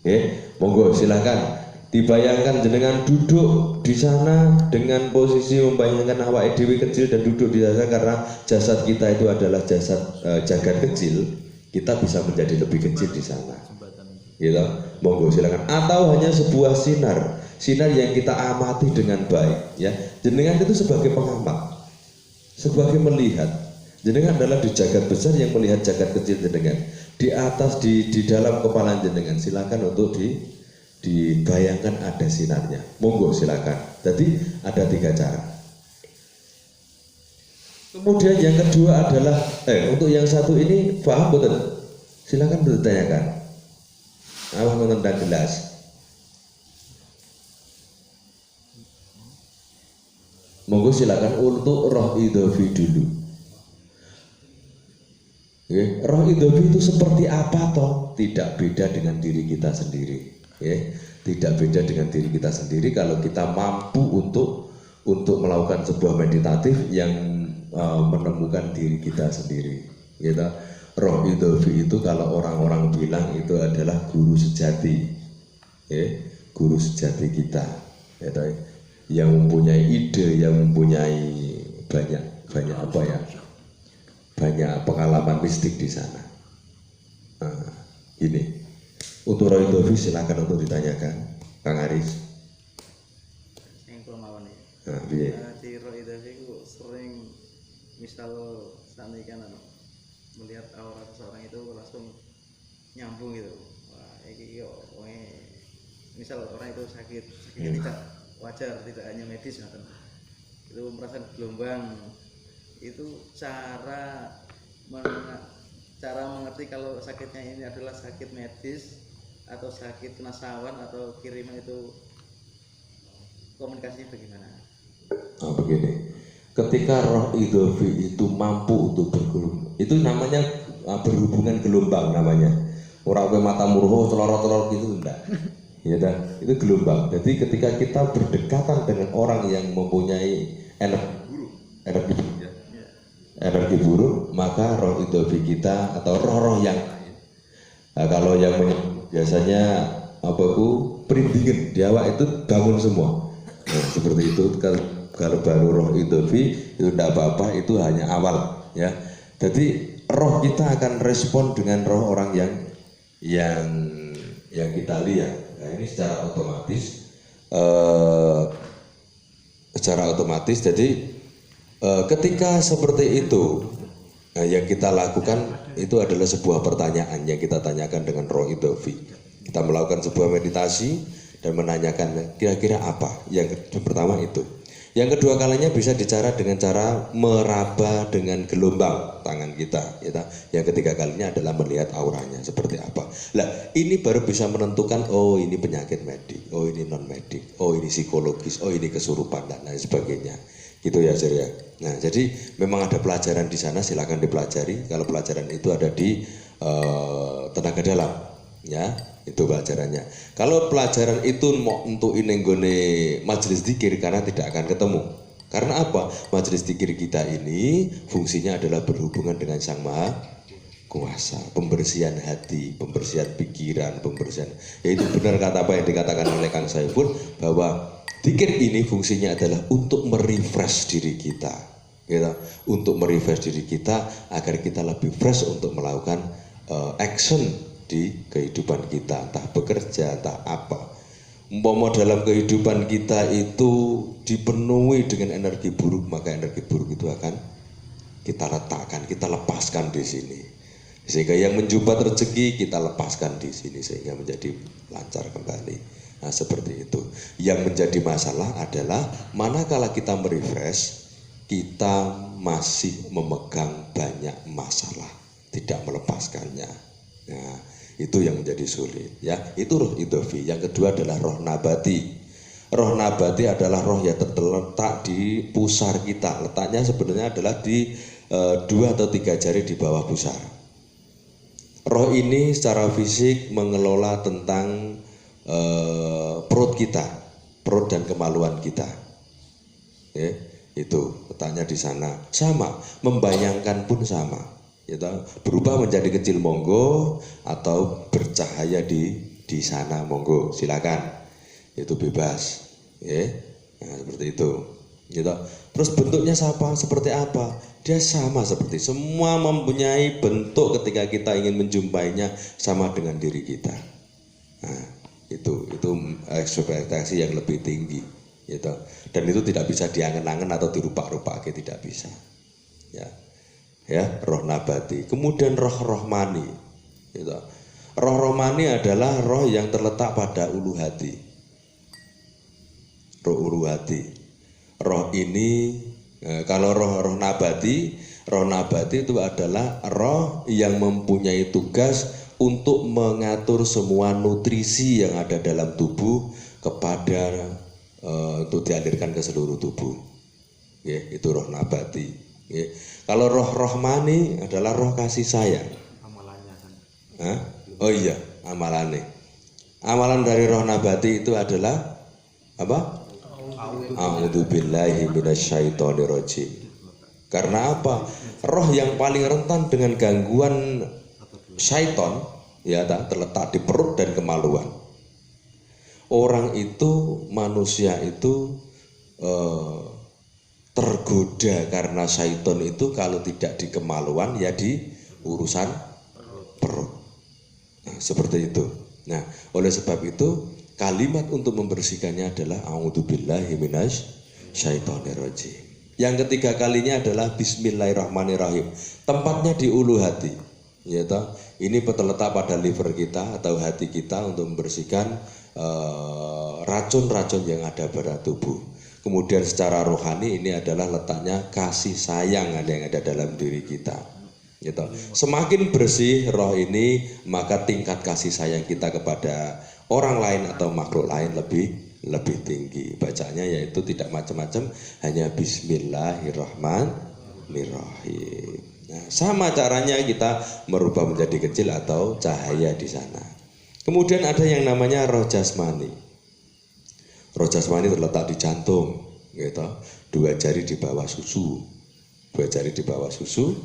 okay? Monggo silahkan. Dibayangkan jenengan duduk di sana dengan posisi membayangkan awak dewi kecil dan duduk di sana, karena jasad kita itu adalah jasad jagat kecil. Kita bisa menjadi lebih kecil di sana. Gitu. Monggo silakan. Atau hanya sebuah sinar yang kita amati dengan baik. Ya, jenengan itu sebagai pengamat, sebagai melihat. Jenengan adalah di jagat besar yang melihat jagat kecil jenengan. Di atas di dalam kepala jenengan. Silakan untuk dibayangkan ada sinarnya. Monggo silakan. Jadi ada 3 cara. Kemudian yang kedua adalah untuk yang satu ini paham betul? Silakan bertanyakan. Awak menentang gelas. Monggo silakan untuk roh idhofi dulu. Okay. Roh idhofi itu seperti apa toh? Tidak beda dengan diri kita sendiri. Okay. Tidak beda dengan diri kita sendiri kalau kita mampu untuk melakukan sebuah meditatif yang menemukan diri kita sendiri. Gitu. Roh idhofi itu kalau orang-orang bilang itu adalah guru sejati. Okay. Guru sejati kita. Gitu. Yang mempunyai ide, yang mempunyai banyak pengalaman mistik di sana. Ini untuk roh idhofi silakan untuk ditanyakan, Kang Aris. Yang kemauan ya. Di roh idhofi itu sering misal saat ini kan melihat aura seseorang itu langsung nyambung gitu. Wah, ini misal orang itu sakit tidak wajar, tidak hanya medis, itu merasakan gelombang. Itu cara mengerti kalau sakitnya ini adalah sakit medis atau sakit nasawan atau kiriman, itu komunikasinya bagaimana? Begini, ketika roh idhofi itu mampu untuk bergelombang, itu namanya berhubungan gelombang namanya. Orang ke mata muruh telor-telor gitu enggak. Ya dah, itu gelombang. Jadi ketika kita berdekatan dengan orang yang mempunyai energi buruk, maka roh idhofi kita atau roh-roh yang lain. Nah, kalau yang biasanya perindingan di awak itu bangun semua. Nah, seperti itu. Kalau baru roh idhofi itu tidak apa-apa, itu hanya awal ya. Jadi roh kita akan respon dengan roh orang yang kita lihat. Nah, ini secara otomatis. Jadi ketika seperti itu, yang kita lakukan itu adalah sebuah pertanyaan yang kita tanyakan dengan roh idhofi. Kita melakukan sebuah meditasi dan menanyakan kira-kira apa. Yang pertama itu. Yang kedua kalinya bisa dicara dengan cara meraba dengan gelombang tangan kita. Yang ketiga kalinya adalah melihat auranya seperti apa. Lah, ini baru bisa menentukan, oh ini penyakit medik, oh ini non medik, oh ini psikologis, oh ini kesurupan dan lain sebagainya. Gitu ya, Sir ya. Nah, jadi memang ada pelajaran di sana, silakan dipelajari. Kalau pelajaran itu ada di tenaga dalam, ya. Itu pelajarannya. Kalau pelajaran itu mau untuk inenggone majelis dzikir, karena tidak akan ketemu. Karena apa? Majelis dzikir kita ini fungsinya adalah berhubungan dengan Sang Maha Kuasa, pembersihan hati, pembersihan pikiran, yaitu benar kata apa yang dikatakan oleh Kang Saiful, bahwa dzikir ini fungsinya adalah untuk merefresh diri kita. gitu, untuk merefresh diri kita agar kita lebih fresh untuk melakukan action di kehidupan kita, entah bekerja, entah apa. Umpama dalam kehidupan kita itu dipenuhi dengan energi buruk, maka energi buruk itu akan kita letakkan, kita lepaskan di sini. Sehingga yang menjumpat rezeki kita lepaskan di sini sehingga menjadi lancar kembali. Nah, seperti itu. Yang menjadi masalah adalah manakala kita merefresh, kita masih memegang banyak masalah, tidak melepaskannya. Nah, itu yang menjadi sulit, ya. Itu roh idhofi. Yang kedua adalah roh nabati. Roh nabati adalah roh yang terletak di pusar kita. Letaknya sebenarnya adalah di 2 atau 3 jari di bawah pusar. Roh ini secara fisik mengelola tentang perut kita, perut dan kemaluan kita. Ya, itu letaknya di sana. Sama, membayangkan pun sama. Gitu, berubah menjadi kecil monggo atau bercahaya di sana monggo, silakan, itu bebas, ya. Nah, seperti itu, gitu. Terus bentuknya seperti apa? Dia sama seperti semua mempunyai bentuk ketika kita ingin menjumpainya sama dengan diri kita. Nah, itu ekspektasi yang lebih tinggi, gitu. Dan itu tidak bisa diangen-angen atau dirupak-rupak, tidak bisa, ya. Ya, roh nabati. Kemudian roh rohmani, gitu. Roh rohmani adalah roh yang terletak pada ulu hati. Roh ulu hati. Roh ini kalau roh nabati itu adalah roh yang mempunyai tugas untuk mengatur semua nutrisi yang ada dalam tubuh kepada untuk dialirkan ke seluruh tubuh. Ya, itu roh nabati. Ya. Kalau roh rohmani adalah roh kasih sayang. Amalannya kan. Hah? Oh iya, amalannya. Amalan dari roh nabati itu adalah apa? A'udzubillahi minasyaitonirrajim. Karena apa? Roh yang paling rentan dengan gangguan syaiton ya terletak di perut dan kemaluan. Orang itu, manusia itu tergoda karena syaiton itu kalau tidak di kemaluan ya di urusan perut. Nah, seperti itu. Nah, oleh sebab itu kalimat untuk membersihkannya adalah a'udzubillahi minasyaitonirrajim. Yang ketiga kalinya adalah bismillahirrahmanirrahim. Tempatnya di ulu hati. Ya toh, ini terletak pada liver kita atau hati kita untuk membersihkan racun-racun yang ada pada tubuh. Kemudian secara rohani ini adalah letaknya kasih sayang yang ada dalam diri kita. Gitu. Semakin bersih roh ini, maka tingkat kasih sayang kita kepada orang lain atau makhluk lain lebih tinggi. Bacanya yaitu tidak macam-macam, hanya Bismillahirrahmanirrahim. Nah, sama caranya kita merubah menjadi kecil atau cahaya di sana. Kemudian ada yang namanya roh jasmani. Roh jasmani terletak di jantung, gitu. 2 jari di bawah susu, 2 jari di bawah susu.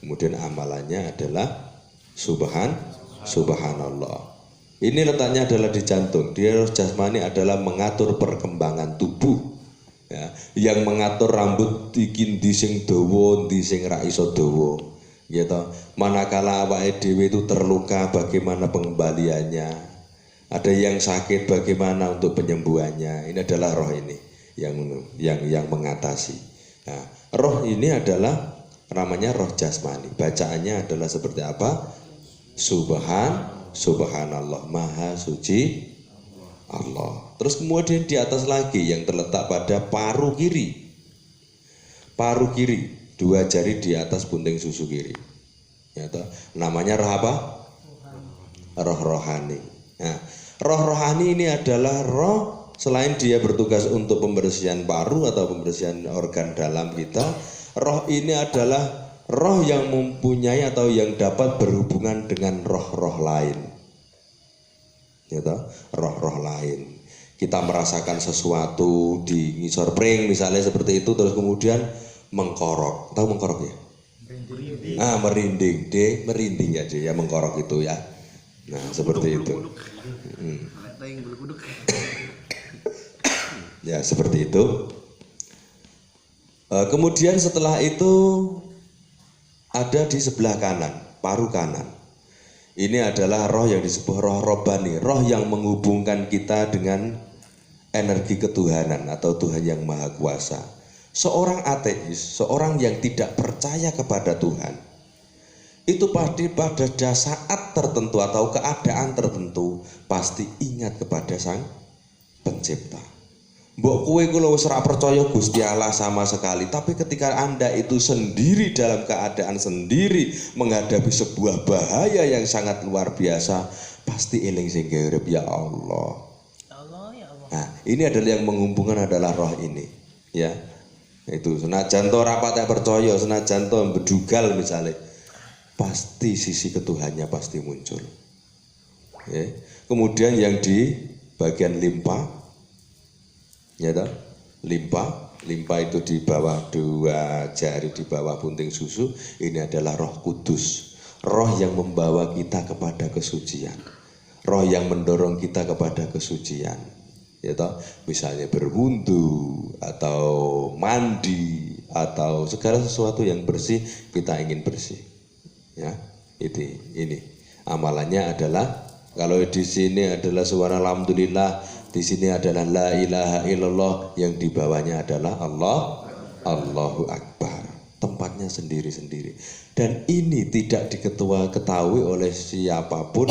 Kemudian amalannya adalah subhanallah. Ini letaknya adalah di jantung. Dia roh jasmani adalah mengatur perkembangan tubuh, ya. Yang mengatur rambut iki ndi sing dawa, ndi sing ra iso dawa, gitu. Manakala awake dhewe itu terluka, bagaimana pengembaliannya? Ada yang sakit, bagaimana untuk penyembuhannya? Ini adalah roh ini yang mengatasi. Nah, roh ini adalah namanya roh jasmani. Bacaannya adalah seperti apa? Subhanallah, maha suci Allah. Terus kemudian di atas lagi yang terletak pada paru kiri. Paru kiri, 2 jari di atas bunting susu kiri. Ya, namanya roh apa? Roh rohani. Nah, roh rohani ini adalah roh selain dia bertugas untuk pembersihan paru atau pembersihan organ dalam kita, roh ini adalah roh yang mempunyai atau yang dapat berhubungan dengan roh-roh lain. Gitu, roh-roh lain. Kita merasakan sesuatu di ngisor pring misalnya seperti itu, terus kemudian mengkorok. Tahu mengkorok ya? Merinding. Merinding ya dia mengkorok itu ya. Nah, seperti itu. Ya, seperti itu. Kemudian setelah itu ada di sebelah kanan, paru kanan. Ini adalah roh yang disebut roh robbani, roh yang menghubungkan kita dengan energi ketuhanan atau Tuhan yang Maha Kuasa. Seorang ateis, seorang yang tidak percaya kepada Tuhan, itu pasti pada saat tertentu atau keadaan tertentu pasti ingat kepada Sang Pencipta. Mbok kowe kula wis ora percaya Gusti Allah sama sekali, tapi ketika Anda itu sendiri dalam keadaan sendiri menghadapi sebuah bahaya yang sangat luar biasa, pasti eling sing urip ya Allah. Ya Allah. Nah, ini adalah yang menghubungkan adalah roh ini, ya. Itu senajan to ora patek percaya, senajan to bedugal misalnya, pasti sisi ketuhannya pasti muncul. Ya. Kemudian yang di bagian limpa, ya toh? Limpa itu di bawah 2 jari di bawah bunting susu, ini adalah Roh Kudus, roh yang membawa kita kepada kesucian, roh yang mendorong kita kepada kesucian, ya toh? Misalnya berwudu atau mandi atau segala sesuatu yang bersih kita ingin bersih, ya. Ini amalannya adalah, kalau di sini adalah suara alhamdulillah, di sini adalah la ilaha illallah, yang di bawahnya adalah Allahu Akbar. Tempatnya sendiri-sendiri. Dan ini tidak ketahui oleh siapapun.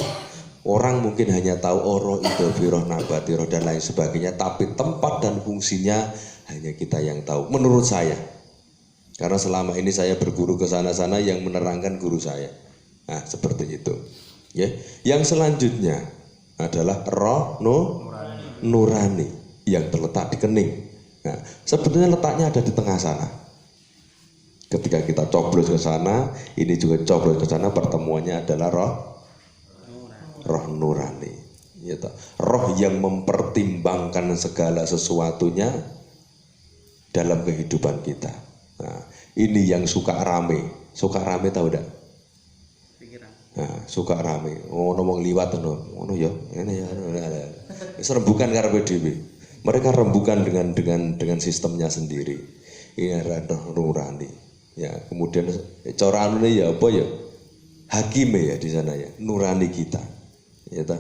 Orang mungkin hanya tahu roh itu roh nabati, roh dan lain sebagainya, tapi tempat dan fungsinya hanya kita yang tahu. Menurut saya, karena selama ini saya berguru ke sana-sana yang menerangkan guru saya. Nah, seperti itu. Ya. Yang selanjutnya adalah roh nurani yang terletak di kening. Nah, sebetulnya letaknya ada di tengah sana. Ketika kita coblos ke sana, ini juga coblos ke sana, pertemuannya adalah roh nurani. Ya, roh yang mempertimbangkan segala sesuatunya dalam kehidupan kita. Nah, ini yang suka rame tahu enggak? Nah, suka rame. Oh, ngomong liwat ngono ya. Ini ya. Serembukan karepe dhewe. Mereka rembukan dengan sistemnya sendiri. Ini adalah nurani. Ya, kemudian cara anune ya apa ya? Hakime ya di sana ya, nurani kita. Ya ta?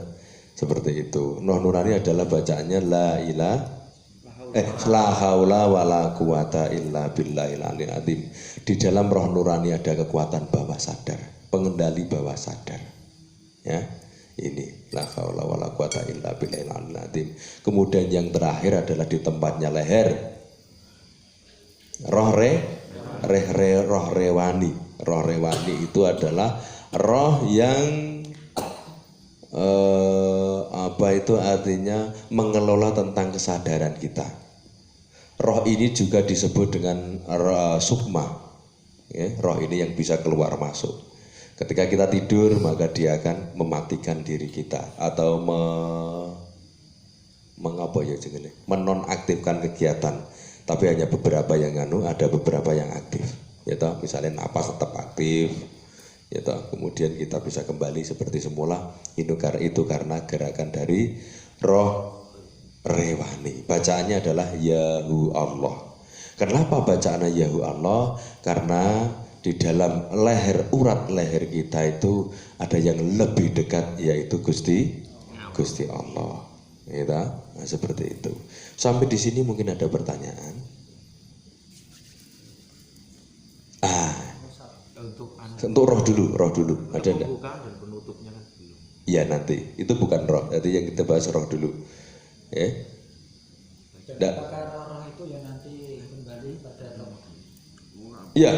Seperti itu. Nurani adalah bacaannya la haula wala quwata illa billahil aliyil azim. Di dalam roh nurani ada kekuatan bawah sadar, pengendali bawah sadar. Ya, ini la haula wala quwata illa billahil aliyil azim. Kemudian yang terakhir adalah di tempatnya leher. Roh rewani. Roh rewani itu adalah roh yang itu artinya mengelola tentang kesadaran kita. Roh ini juga disebut dengan sukma, ya, roh ini yang bisa keluar masuk. Ketika kita tidur maka dia akan mematikan diri kita atau menonaktifkan kegiatan. Tapi hanya beberapa yang ada beberapa yang aktif. Ya toh, misalnya napas tetap aktif. Ya toh, kemudian kita bisa kembali seperti semula. Itu karena gerakan dari roh rewani. Bacaannya adalah Yahu Allah. Kenapa bacaannya Yahu Allah? Karena di dalam urat leher kita itu ada yang lebih dekat, yaitu Gusti Allah. Ya, nah, seperti itu. Sampai di sini mungkin ada pertanyaan. Untuk roh dulu. Ada enggak? Dan penutupnya kan belum. Iya, nanti. Itu bukan roh. Nanti yang kita bahas roh dulu. Ya. Apakah roh itu yang nanti kembali pada roh? Iya.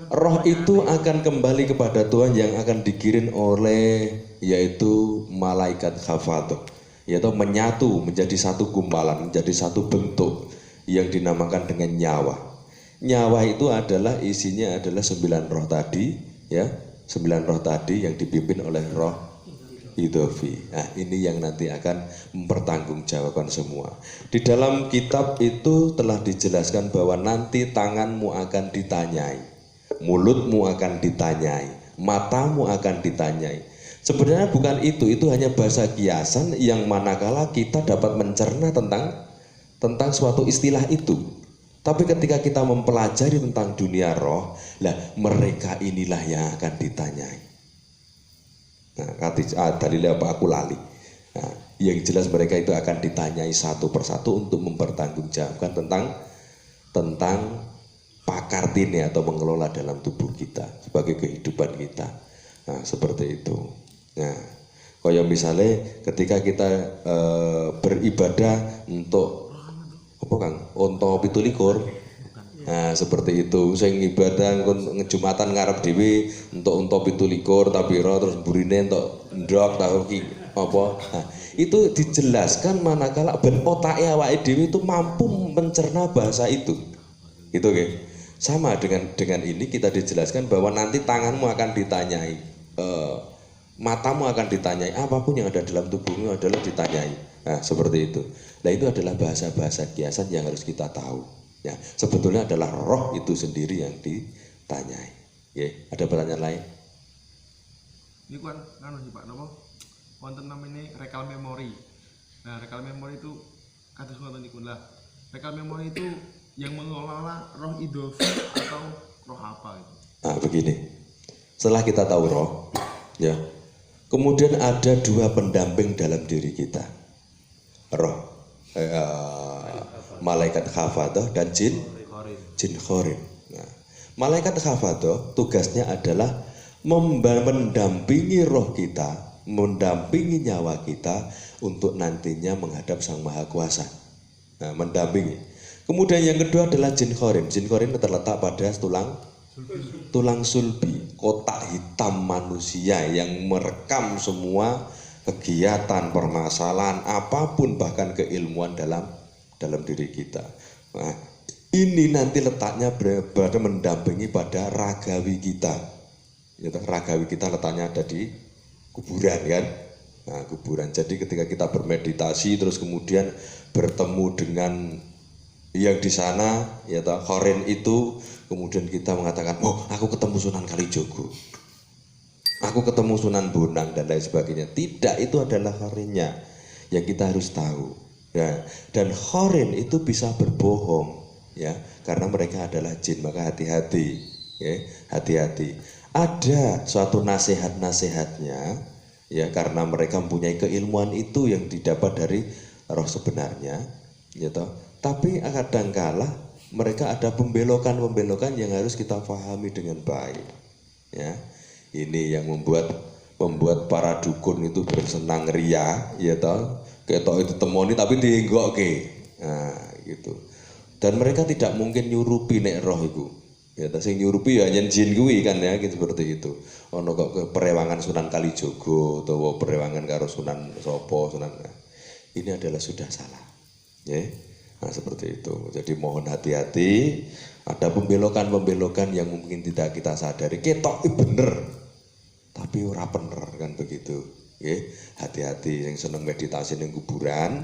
Roh itu akan kembali kepada Tuhan yang akan dikirim oleh yaitu malaikat hafadh, yaitu menyatu menjadi satu gumpalan, menjadi satu bentuk yang dinamakan dengan nyawa. Nyawa itu adalah isinya adalah 9 roh tadi, ya, 9 roh tadi yang dipimpin oleh roh Idofi. Nah, ini yang nanti akan mempertanggungjawabkan semua. Di dalam kitab itu telah dijelaskan bahwa nanti tanganmu akan ditanyai, mulutmu akan ditanyai, matamu akan ditanyai. Sebenarnya bukan itu hanya bahasa kiasan yang manakala kita dapat mencerna tentang suatu istilah itu. Tapi ketika kita mempelajari tentang dunia roh, lah mereka inilah yang akan ditanyai. Nah, dalilnya apa aku lali. Nah, yang jelas mereka itu akan ditanyai satu persatu untuk mempertanggungjawabkan tentang pakartine atau mengelola dalam tubuh kita sebagai kehidupan kita. Nah, seperti itu. Nah, kaya misalnya ketika kita beribadah untuk apa Kang? Untuk 17. Nah, seperti itu. Sing ibadah ngejumatan ngarep dhewe untuk 17 tapi terus burine untuk ndok ta apa. Nah, itu dijelaskan manakala ben otake awake dhewe itu mampu mencerna bahasa itu. Gitu nggih. Sama dengan ini kita dijelaskan bahwa nanti tanganmu akan ditanyai, matamu akan ditanyai, apapun yang ada dalam tubuhmu adalah ditanyai. Nah, seperti itu. Nah, itu adalah bahasa-bahasa kiasan yang harus kita tahu. Ya, sebetulnya adalah roh itu sendiri yang ditanyai. Ya, ada pertanyaan lain? Ini kan sih Pak, napa? Wonten namanya rekal memori. Nah, rekal memori itu kados ngoten niku lah. Rekal memori itu yang mengelola roh idofi atau roh apa itu? Nah, begini. Setelah kita tahu roh, ya. Kemudian ada dua pendamping dalam diri kita. Roh malaikat hafadah dan jin khorin. Nah, malaikat hafadah tugasnya adalah mendampingi roh kita, mendampingi nyawa kita untuk nantinya menghadap Sang Maha Kuasa. Nah, mendampingi. Kemudian yang kedua adalah jin khorin. Jin khorin terletak pada tulang sulbi, kotak hitam manusia yang merekam semua kegiatan, permasalahan, apapun bahkan keilmuan dalam diri kita. Nah, ini nanti letaknya berada mendampingi pada ragawi kita. Ya, ragawi kita letaknya ada di kuburan kan. Nah, kuburan. Jadi ketika kita bermeditasi terus kemudian bertemu dengan yang di sana, ya toh, khorin itu, kemudian kita mengatakan, oh aku ketemu Sunan Kalijogo, aku ketemu Sunan Bonang dan lain sebagainya. Tidak, itu adalah khorinnya yang kita harus tahu. Ya, dan khorin itu bisa berbohong, ya, karena mereka adalah jin, maka hati-hati, ya, hati-hati. Ada suatu nasihat-nasihatnya, ya, karena mereka mempunyai keilmuan itu yang didapat dari roh sebenarnya, ya toh. Tapi kadangkala mereka ada pembelokan-pembelokan yang harus kita pahami dengan baik, ya. Ini yang membuat para dukun itu bersenang ria, ya toh. Ketok itu temoni tapi dienggokke. Nah, gitu. Dan mereka tidak mungkin nyurupi nek roh iku. Ya, sing nyurupi ya nyen jin kuwi kan ya, gitu, seperti itu. Ono kok ke perewangan Sunan Kalijogo utawa perewangan karo Sunan Sopo, Sunan. Ini adalah sudah salah. Ya. Nah, seperti itu. Jadi mohon hati-hati, ada pembelokan-pembelokan yang mungkin tidak kita sadari. Ketok bener. Tapi ora bener kan begitu. Oke, hati-hati yang senang meditasi di kuburan,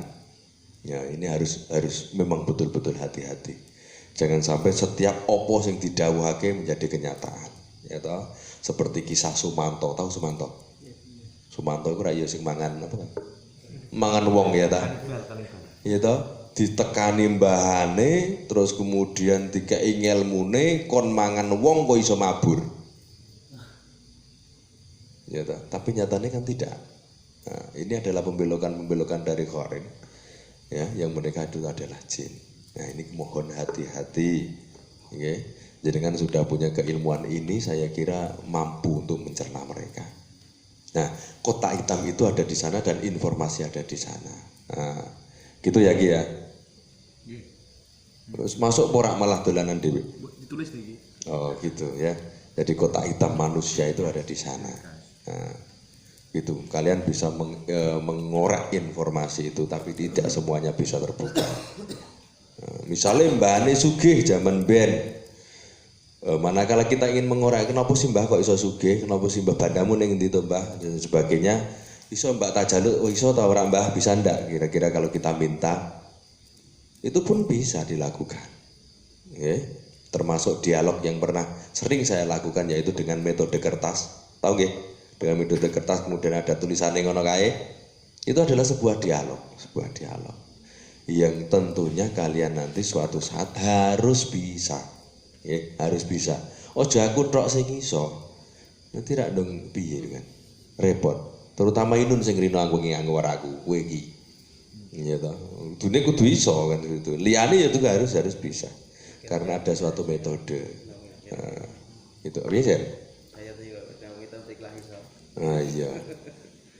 ya ini harus memang betul-betul hati-hati. Jangan sampai setiap opo yang didhawuhake menjadi kenyataan, ya toh. Seperti kisah Sumanto, tahu Sumanto? Sumanto itu ra yo sing mangan apa kan? Mangan wong ya ta? Ya toh, ditekani mbahane terus kemudian dikei ngelmune kon mangan wong kok iso mabur. Ya, tapi nyatanya kan tidak. Nah, ini adalah pembelokan-pembelokan dari khorin, ya, yang mereka itu adalah jin. Nah, ini mohon hati-hati, okay. Jadi kan sudah punya keilmuan ini, saya kira mampu untuk mencerna mereka. Nah, kotak hitam itu ada di sana dan informasi ada di sana. Nah, gitu ya Ki ya. Terus masuk porak malah dolanan dewi. Ditulis nih. Oh gitu ya. Jadi kotak hitam manusia itu ada di sana. Nah, itu kalian bisa mengorek informasi itu, tapi tidak semuanya bisa terbuka. Nah, misalnya mbahane sugih zaman ben, manakala kita ingin mengorek, kenapa sih mbah kok iso sugih, kenapa sih mbah bandamu ning ndi to mbah dan sebagainya, iso mbak tajaluk, iso ta ora mbah, bisa ndak kira-kira kalau kita minta, itu pun bisa dilakukan. Okay. Termasuk dialog yang pernah sering saya lakukan yaitu dengan metode kertas, tahu nggih? Dengan metode kertas kemudian ada tulisan yang ngono kae, itu adalah sebuah dialog. yang tentunya kalian nanti suatu saat harus bisa, ya, harus bisa. Ojo aku tok sing iso, nanti rak dong piye kan, repot. Terutama Inun sing rino aku nganggo aku, kowe iki. Iya toh, dunia kudu iso kan itu. Liane ya juga harus bisa, karena ada suatu metode. Nah, itu biasa. Saya tuh juga kita ikhlas iso. Ah iya.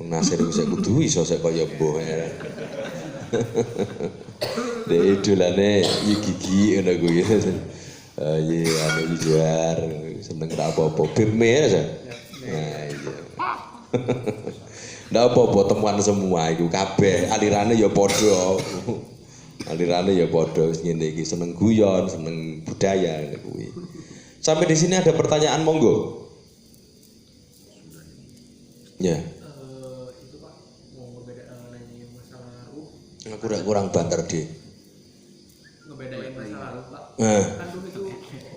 Nasir iku sik kudu iso sik kaya mbuh ya. Dek idolane iki gigi ngono kuwi. Ah iya ane juar seneng tak apa-apa beme ya. Nah iya. Ndak apa-apa temuan semua iku kabeh alirane ya padha. Alirane ya padha wis ngene iki seneng guyon, seneng budaya ngene kuwi. Sampai di sini ada pertanyaan monggo. Ya. Itu Pak mau ngebedain masa lalu. Aku udah kurang banter deh. Ngebedain masa lalu Pak. Kan dulu itu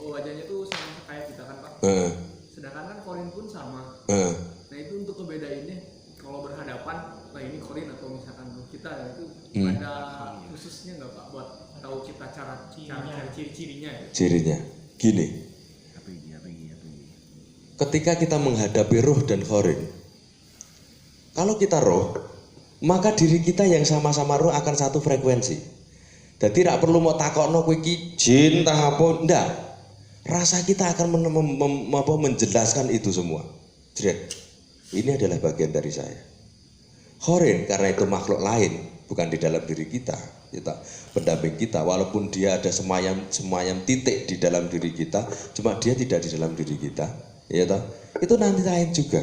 wajahnya tuh sama kayak kita kan Pak. Sedangkan kan Korin pun sama. Nah itu untuk ngebedainnya kalau berhadapan, nah ini Korin atau misalkan kita ya itu ada khususnya nggak Pak buat tahu kita cara ciri-cirinya? Cirinya, gini. Ketika kita menghadapi roh dan Korin, kalau kita roh, maka diri kita yang sama-sama roh akan satu frekuensi. Jadi tidak perlu mau takokno kowe iki jin tah apa, ndak. Rasa kita akan menjelaskan itu semua. Jret. Ini adalah bagian dari saya. Korin karena itu makhluk lain, bukan di dalam diri kita pendamping kita, walaupun dia ada semayam titik di dalam diri kita, cuma dia tidak di dalam diri kita, ya toh. Itu nanti lain juga.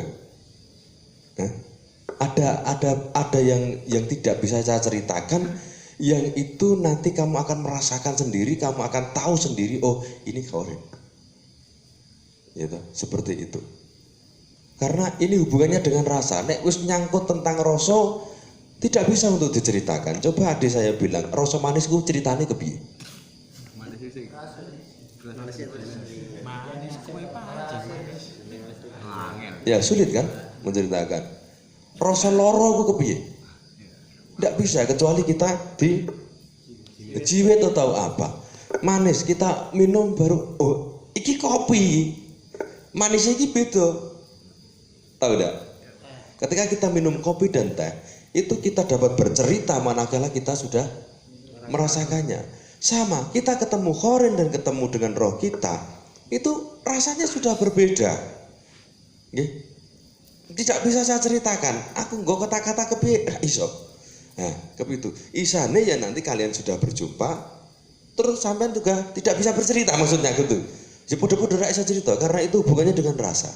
Ada yang tidak bisa saya ceritakan, yang itu nanti kamu akan merasakan sendiri, kamu akan tahu sendiri, oh ini Korin. Ya toh, seperti itu. Karena ini hubungannya dengan rasa. Nek wis nyangkut tentang rasa tidak bisa untuk diceritakan. Coba adik saya bilang, rasa manis ku ceritane kepiye? manis sih. Ya sulit kan menceritakan. Rasa loro ku kepiye? Tidak bisa kecuali kita di jiwet atau apa. Manis kita minum baru, oh iki kopi. Manisnya iki beda. Tahu tidak? Ketika kita minum kopi dan teh, itu kita dapat bercerita manakala kita sudah merasakannya. Sama, kita ketemu Korin dan ketemu dengan roh kita, itu rasanya sudah berbeda. Tidak bisa saya ceritakan. Aku nggak kata-kata kepiye iso. Nah, kepitu. Isane ya nanti kalian sudah berjumpa, terus sampean juga tidak bisa bercerita maksudnya gitu. Ya podo-podo ra iso cerita karena itu hubungannya dengan rasa.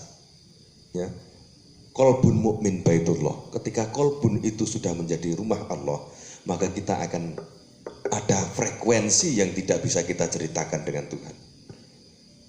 Ya. Kolbun mukmin baitullah. Ketika kolbun itu sudah menjadi rumah Allah, maka kita akan ada frekuensi yang tidak bisa kita ceritakan dengan Tuhan.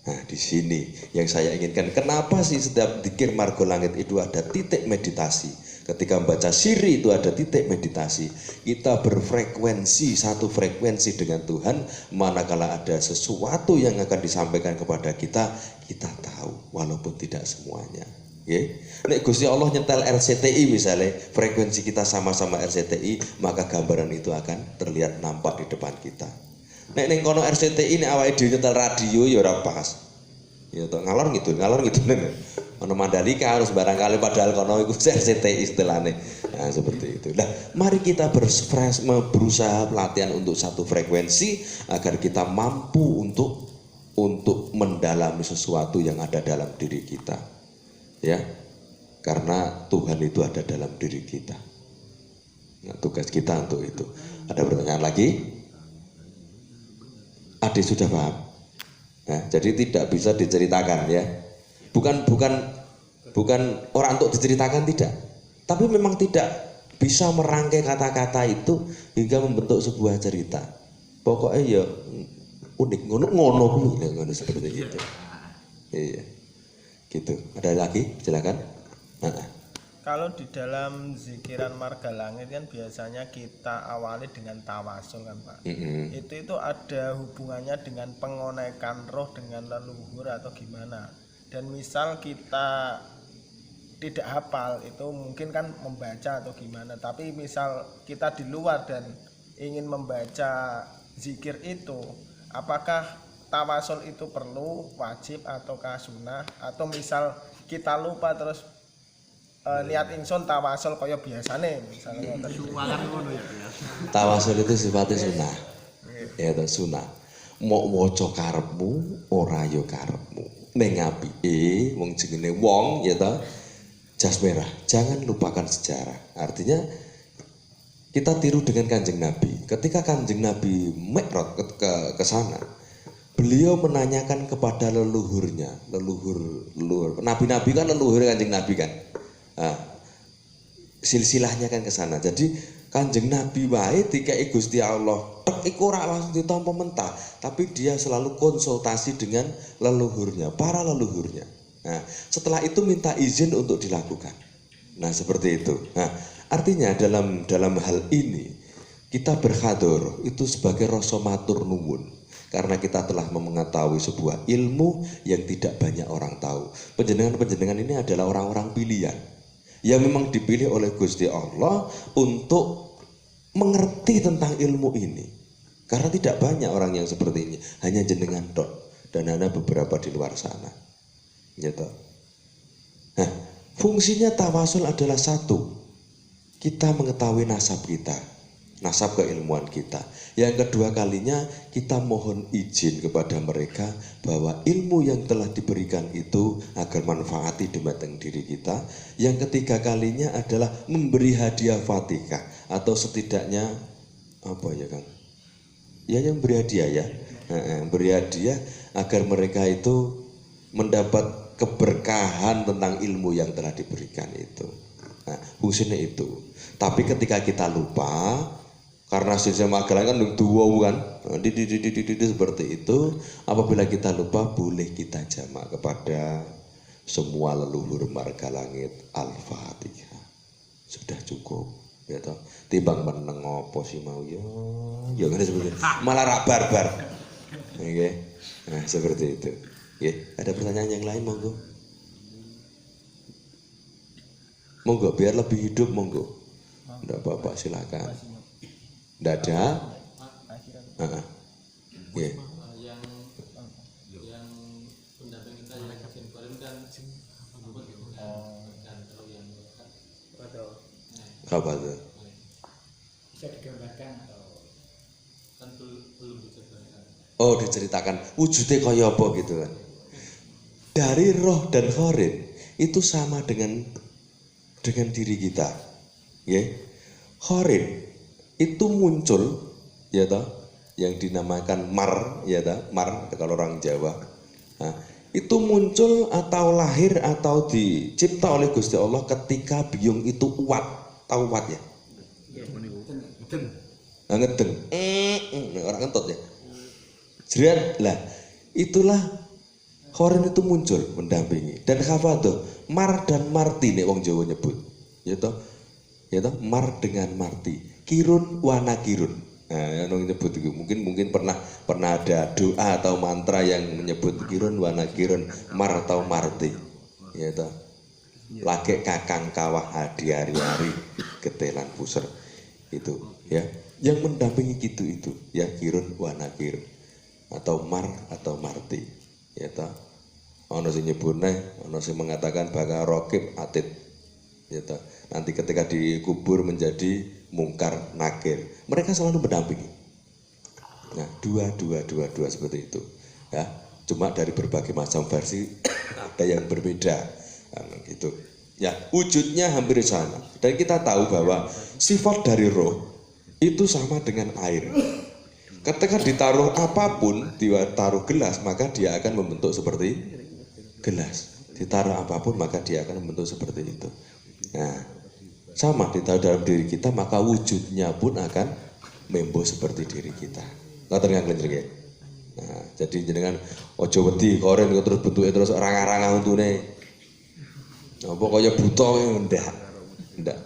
Nah, di sini yang saya inginkan. Kenapa sih setiap zikir margo langit itu ada titik meditasi? Ketika membaca siri itu ada titik meditasi. Kita berfrekuensi, satu frekuensi dengan Tuhan. Manakala ada sesuatu yang akan disampaikan kepada kita, kita tahu walaupun tidak semuanya. Nek Gusti Allah nyetel RCTI misalnya, frekuensi kita sama-sama RCTI, maka gambaran itu akan terlihat nampak di depan kita. Nek ning kono RCTI nek awake dhewe nyetel radio ya ora pas. Ya toh ngalor gitu nih. Ono Mandalika harus barangkali padahal kono iku RCTI istilahnya. Nah, seperti itu. Nah, mari kita berusaha pelatihan untuk satu frekuensi agar kita mampu untuk mendalami sesuatu yang ada dalam diri kita. Ya, karena Tuhan itu ada dalam diri kita. Nah, tugas kita untuk itu. Ada pertanyaan lagi? Adik sudah paham? Nah, jadi tidak bisa diceritakan ya. Bukan orang untuk diceritakan tidak. Tapi memang tidak bisa merangkai kata-kata itu hingga membentuk sebuah cerita. Pokoknya ya unik ngono seperti itu. Iya. Gitu. Ada lagi? Silakan. Kalau di dalam zikiran marga langit kan biasanya kita awali dengan tawasul kan Pak. Itu ada hubungannya dengan pengonekan roh dengan leluhur atau gimana. Dan misal kita tidak hafal itu mungkin kan membaca atau gimana. Tapi misal kita di luar dan ingin membaca zikir itu, apakah tawasul itu perlu, wajib ataukah sunnah, atau misal kita lupa terus niat ingsun tawasul kaya biasane misalnya Tawasul itu sifatnya sunnah. Ya itu sunnah. Mau waca karepmu ora ya karepmu. Ning apike wong jenenge wong ya ta jas merah. Jangan lupakan sejarah. Artinya kita tiru dengan Kanjeng Nabi. Ketika Kanjeng Nabi mi'raj ke sana, beliau menanyakan kepada leluhurnya, leluhur. Nabi-nabi kan leluhur Kanjeng Nabi kan. Nah, silsilahnya kan ke sana. Jadi Kanjeng Nabi wae dikai Gusti Allah, tek iku ora langsung ditampa mentah, tapi dia selalu konsultasi dengan leluhurnya, para leluhurnya. Nah, setelah itu minta izin untuk dilakukan. Nah, seperti itu. Nah, artinya dalam hal ini kita berhadur itu sebagai rasa matur nuwun karena kita telah mengetahui sebuah ilmu yang tidak banyak orang tahu. Penjenengan ini adalah orang-orang pilihan yang memang dipilih oleh Gusti Allah untuk mengerti tentang ilmu ini. Karena tidak banyak orang yang seperti ini, hanya jenengan tok dan ada beberapa di luar sana. Gitu. Nah, fungsinya tawasul adalah satu, kita mengetahui nasab kita, nasab keilmuan kita. Yang kedua kalinya kita mohon izin kepada mereka bahwa ilmu yang telah diberikan itu agar manfaati dumateng diri kita. Yang ketiga kalinya adalah memberi hadiah Fatihah atau setidaknya apa ya Kang? Ya yang beri hadiah ya, beri hadiah agar mereka itu mendapat keberkahan tentang ilmu yang telah diberikan itu. Nah, fungsinya itu. Tapi ketika kita lupa, karena sistem agelang kan dua kan, seperti itu. Apabila kita lupa, boleh kita jamak kepada semua leluhur marga langit Al-Fatihah. Sudah cukup, ya toh. Timbang meneng apa sih mau ya kan seperti itu. Malah rak barbar. Oke. Nah, seperti itu. Oke, ada pertanyaan yang lain monggo. Monggo biar lebih hidup monggo. Enggak apa-apa silakan. Enggak ada? Heeh. Nggih. Yang pendamping kita yang kemarin kan Apa tuh? Bisa digambarkan atau kan belum diceritakan. Oh, diceritakan wujudnya kaya apa gitu kan. Dari roh dan khorin itu sama dengan diri kita. Ya. Khorin itu muncul ya toh yang dinamakan mar ya toh, mar kalau orang Jawa. Nah, itu muncul atau lahir atau dicipta oleh Gusti Allah ketika biung itu uat. Tahu uat ya? Ngedeng. Orang ngentut ya. Jerian lah. Itulah khorin itu muncul mendampingi dan khafadoh mar dan marti nek wong Jawa nyebut. Ya toh mar dengan marti. Kirun wana kirun. Nah, yang nyebut itu mungkin pernah ada doa atau mantra yang menyebut kirun wana kirun, mar atau marti. Ya toh. Lagi kakang kawah hadi hari-hari ketelan puser itu ya. Yang mendampingi itu ya kirun wana kirun atau mar atau marti. Ya toh. Ono sing nyebutne, ono sing mengatakan bakal rokib atid. Ya toh. Nanti ketika dikubur menjadi mungkar nakir. Mereka selalu mendampingi. Nah, dua seperti itu. Ya, cuma dari berbagai macam versi ada yang berbeda. Gitu. Ya, wujudnya hampir sama. Dan kita tahu bahwa sifat dari roh itu sama dengan air. Ketika ditaruh apapun, ditaruh gelas, maka dia akan membentuk seperti gelas. Ditaruh apapun, maka dia akan membentuk seperti itu. Nah, sama ditaruh dalam diri kita, maka wujudnya pun akan membo seperti diri kita. Ngoten kan ya. Nah, jadi jenengan ojo wedi koren terus bentuke terus rangah-rangah untune. Apa kaya buta ndak.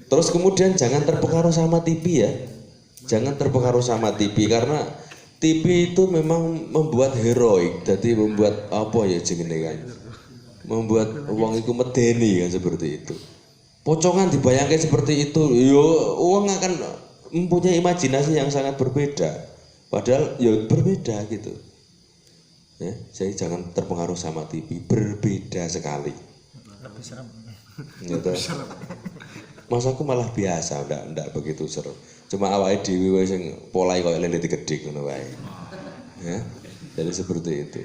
Terus kemudian jangan terpengaruh sama TV ya. Jangan terpengaruh sama TV karena TV itu memang membuat heroik, jadi membuat apa ya jenenge kan. Membuat uang itu medeni kan seperti itu. Pocongan dibayangkan seperti itu, yo uang akan mempunyai imajinasi yang sangat berbeda. Padahal ya berbeda gitu. Ya, jadi jangan terpengaruh sama TV, berbeda sekali. Lebih serem. Gitu. Mas aku malah biasa, ndak begitu seru. Cuma awake dhewe wis sing polahe koyo lele digedhik ngono wae. Ya. Jadi seperti itu.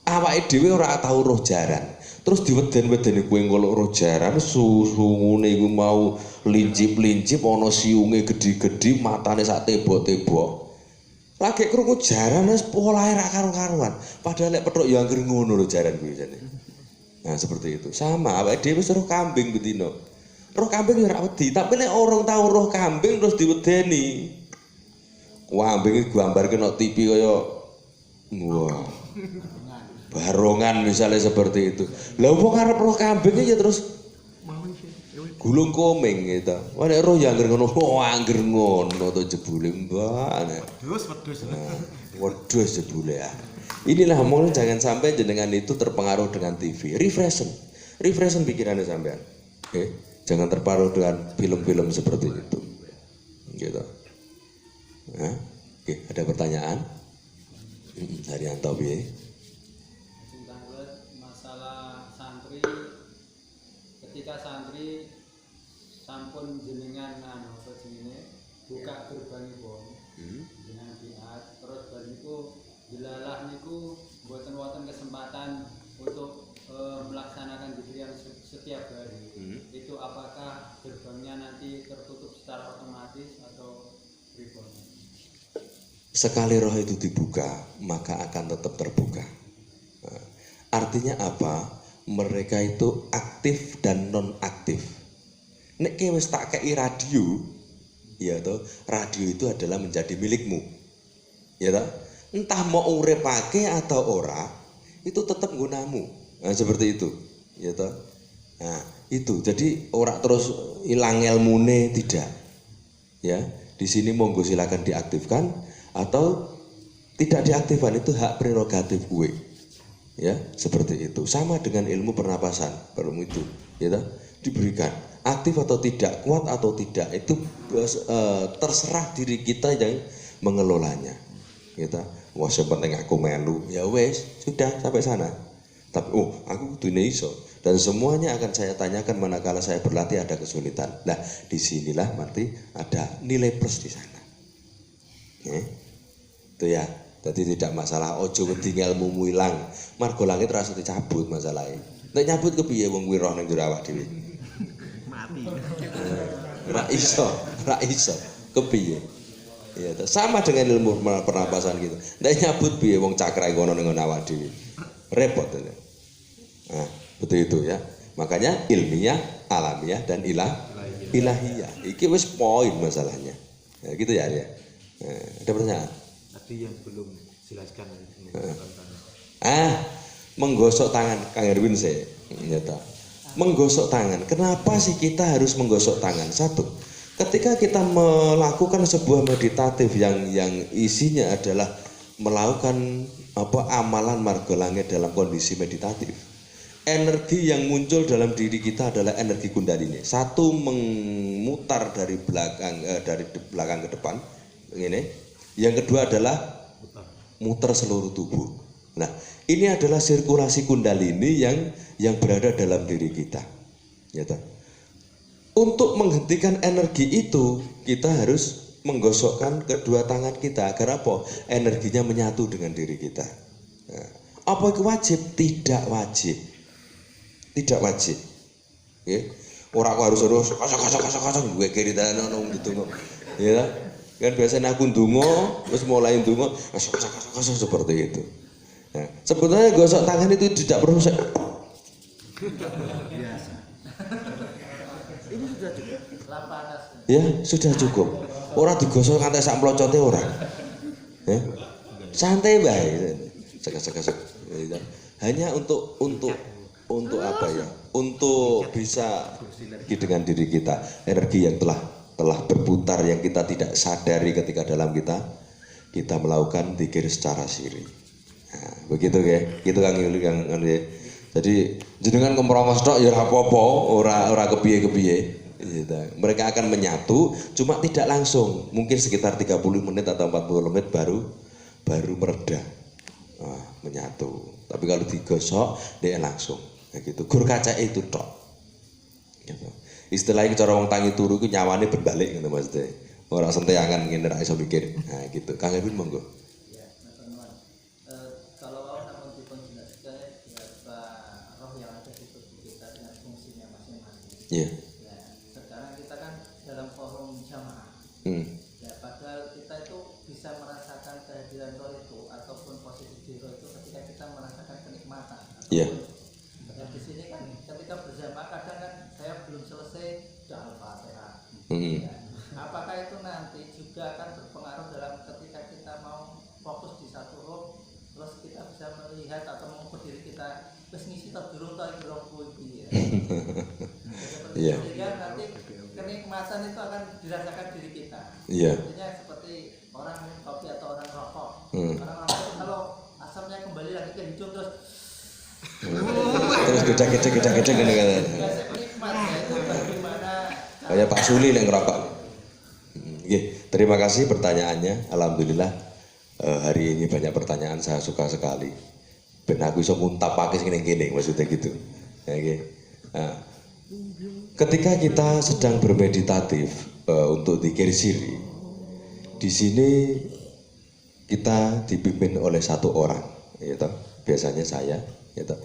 Awake dhewe ora tau roh jaran. Terus diweden-wedeni kowe ngolok roh jaran susungune iku mau lincip-lincip ana siunge gedhi-gedhi, matane sak tebok-tebok. Lagi krungu jaran wis polahe ra karo-karuan. Padahal lek petruk ya anggere ngono lho jaran kuwi jane. Nah, seperti itu. Sama awake dhewe wis roh kambing bedino. Roh kambing ya ora wedi, tapi nek orang tau roh kambing terus diwedeni. Kambing iki gambarke nek TV kaya wah. Barongan misalnya seperti itu. Lah wong arep roh kambing ya terus gulung komeng gitu. Wah nek roh ya anggere ngono, anggere ngono to jebule mbak. Wedhus. Wedhus jebule ya. Inilah omong jangan sampai jenengan itu terpengaruh dengan TV. Refreshen pikirannya sampean. Oke, jangan terpengaruh dengan film-film seperti itu. Gitu. Nah, oke, ada pertanyaan? Haryanto piye? Masalah santri, ketika santri sampun jenengan buka gerbangipun dengan biat terus bar niku dilalah niku mboten wonten kesempatan untuk melaksanakan zikir yang setiap hari. Itu apakah gerbangnya nanti tertutup secara otomatis atau pripun? Sekali roh itu dibuka, maka akan tetap terbuka. Nah, artinya apa? Mereka itu aktif dan non aktif. Nek kowe wis tak kei radio, ya toh, radio itu adalah menjadi milikmu. Ya toh? Entah mau uripake atau ora, itu tetap gunamu. Nah, seperti itu. Ya toh? Nah, itu. Jadi ora terus ilang ilmune, tidak. Ya, di sini monggo silakan diaktifkan atau tidak diaktifkan, itu hak prerogatif gue. Ya, seperti itu. Sama dengan ilmu pernapasan, ilmu itu, ya toh? Diberikan. Aktif atau tidak, kuat atau tidak, itu terserah diri kita yang mengelolanya. Kita, wah penting aku melu, ya wes, sudah sampai sana. Tapi aku kudu iso, dan semuanya akan saya tanyakan manakala saya berlatih ada kesulitan. Nah, disinilah nanti ada nilai plus di sana. Itu ya. Jadi tidak masalah ojo wedi ilmumu ilang. Margo langit rasa dicabut masalahnya. Nek nyabut kepiye wong kuwi roh ning jero awak dhewe. Mati. Ra iso. Kepiye? Ya, sama dengan ilmu pernapasan gitu. Nek nyabut piye wong cakrahe kono ning awak dhewe. Repot itu. Nah, betul itu ya. Makanya ilmiah, alamiah dan ilahiyah. Iki wis poin masalahnya. Ya, gitu ya. Nah, ada pertanyaan? Tadi yang belum jelaskan menggosok tangan, Kang Erwin saya nyata. Menggosok tangan. Kenapa sih kita harus menggosok tangan? Satu, ketika kita melakukan sebuah meditatif yang isinya adalah melakukan amalan marga langit dalam kondisi meditatif. Energi yang muncul dalam diri kita adalah energi kundalini. Satu memutar dari belakang ke depan, ini. Yang kedua adalah muter seluruh tubuh. Nah, ini adalah sirkulasi kundalini yang berada dalam diri kita. Ya, untuk menghentikan energi itu, kita harus menggosokkan kedua tangan kita agar apa? Energinya menyatu dengan diri kita. Nah, apa itu wajib? Tidak wajib. Tidak wajib. Ya. Orang harus kosong gue kiri dan nong gitu. Ya. Kan biasanya aku ndonga, terus mulai ndonga, kosong seperti itu. Nah, sebetulnya gosok tangan itu tidak perlu Biasa. Ini sudah cukup. Lampa atas. Ya, sudah cukup. Orang digosok nganti sak mlocote ora. Ya. Santai bae. Sek. Hanya untuk apa ya? Untuk bisa dengan diri kita, energi yang telah berputar yang kita tidak sadari ketika dalam kita melakukan zikir secara siri. Nah, begitu ya. Gitu Kang Yuli Kang. Jadi jenengan kemprongos tok ya ora apa-apa, ora kepiye-kepiye. Gitu. Mereka akan menyatu, cuma tidak langsung, mungkin sekitar 30 menit atau 40 menit baru mereda, menyatu. Tapi kalau digosok dia langsung, kayak gitu. Gur kaca itu tok. Gitu. Istilahnya cara wong tangi turu ku nyawane berbalik gitu maksudnya. Ora sentayangan ngene ra iso mikir. Nah gitu. Kang Erwin monggo. Ya, teman-teman. Kalau namun dipenjelaskan roh yang ada di tubuh kita dengan fungsinya masing-masing. Iya. Ya, sekarang kita kan dalam forum jamaah. Ya, padahal kita itu bisa merasakan kehadiran roh itu ataupun posisi roh itu ketika kita merasakan kenikmatan. Iya. Dan di sini kan ketika bersama kadang kan saya belum selesai sudah Al-Fatihah. Ya. Apakah itu nanti juga akan berpengaruh dalam ketika kita mau fokus di satu roh, terus kita bisa melihat atau mengukur diri kita wis ngisi ta durung ta iki rohku iki ya. Iya. Sehingga nanti kenikmatan itu akan dirasakan diri kita. Iya. Artinya seperti orang minum kopi atau orang rokok. Orang rokok kalau asamnya kembali lagi ke hidung terus Terus gede kan. nikmat ya, itu bagaimana Kayak Pak Suli yang ngerokok. Terima kasih pertanyaannya. Alhamdulillah hari ini banyak pertanyaan, saya suka sekali. Ben aku iso nguntap pakai gini maksudnya gitu. Nah, ketika kita sedang bermeditatif untuk dzikir siri, di sini kita dipimpin oleh satu orang, gitu. Biasanya saya, gitu.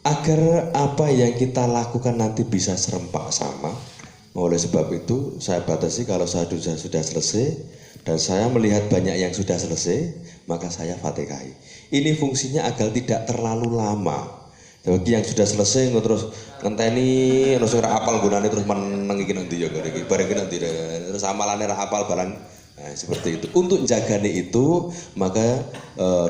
Agar apa yang kita lakukan nanti bisa serempak sama. Oleh sebab itu saya batasi kalau saya sudah selesai dan saya melihat banyak yang sudah selesai, maka saya fatihai. Ini fungsinya agar tidak terlalu lama. Bagi yang sudah selesai terus ngenteni terus ora apal gunane terus meneng iki nanti ya iki bareng nanti terus amalane ra apal barang. Nah, seperti itu. Untuk menjagane itu, maka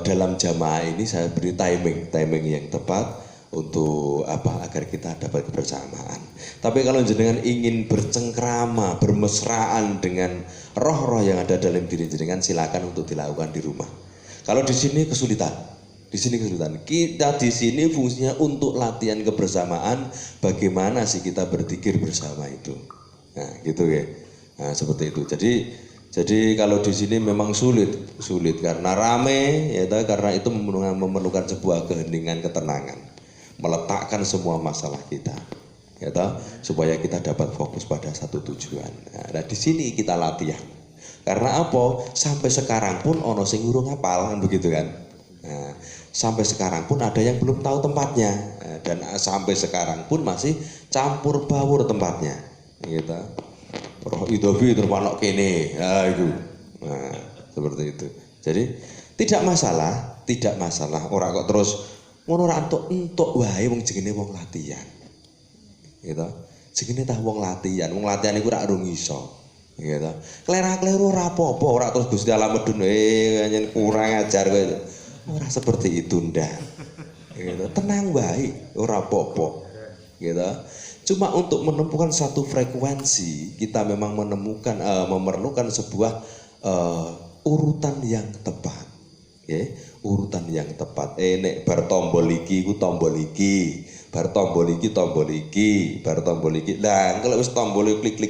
dalam jamaah ini saya beri timing yang tepat untuk apa agar kita dapat kebersamaan. Tapi kalau jenengan ingin bercengkrama, bermesraan dengan roh-roh yang ada dalam diri jenengan, silakan untuk dilakukan di rumah. Kalau di sini kesulitan. Kita di sini fungsinya untuk latihan kebersamaan, bagaimana sih kita berzikir bersama itu. Nah, gitu ya. Nah, seperti itu. Jadi kalau di sini memang sulit karena rame ya, karena itu memerlukan sebuah keheningan, ketenangan, meletakkan semua masalah kita, ya, supaya kita dapat fokus pada satu tujuan. Nah, di sini kita latihan. Karena apa? Sampai sekarang pun ono sing urung hafal kan begitu kan. Nah, sampai sekarang pun ada yang belum tahu tempatnya, dan sampai sekarang pun masih campur baur tempatnya, gitu. Roh idofi terpanok kene, nah itu, nah seperti itu. Jadi tidak masalah. Orang kok terus ngono ora entuk wae wong jenenge wong latihan, gitu. Jenenge tah wong latihan iku ora urung iso, gitu. Kleru ora apa-apa, ora terus Gusti Allah medun nyen kurang ajar kowe. Ora seperti itu ndak. Gitu. Tenang wae, ora apa-apa. Gitu. Cuma untuk menemukan satu frekuensi, kita memang memerlukan sebuah urutan yang tepat. Okay? Urutan yang tepat. Nek bar tombol iki ku tombol iki, bar tombol iki tombol iki, bar tombol iki. Lah, kalau wis tombol klik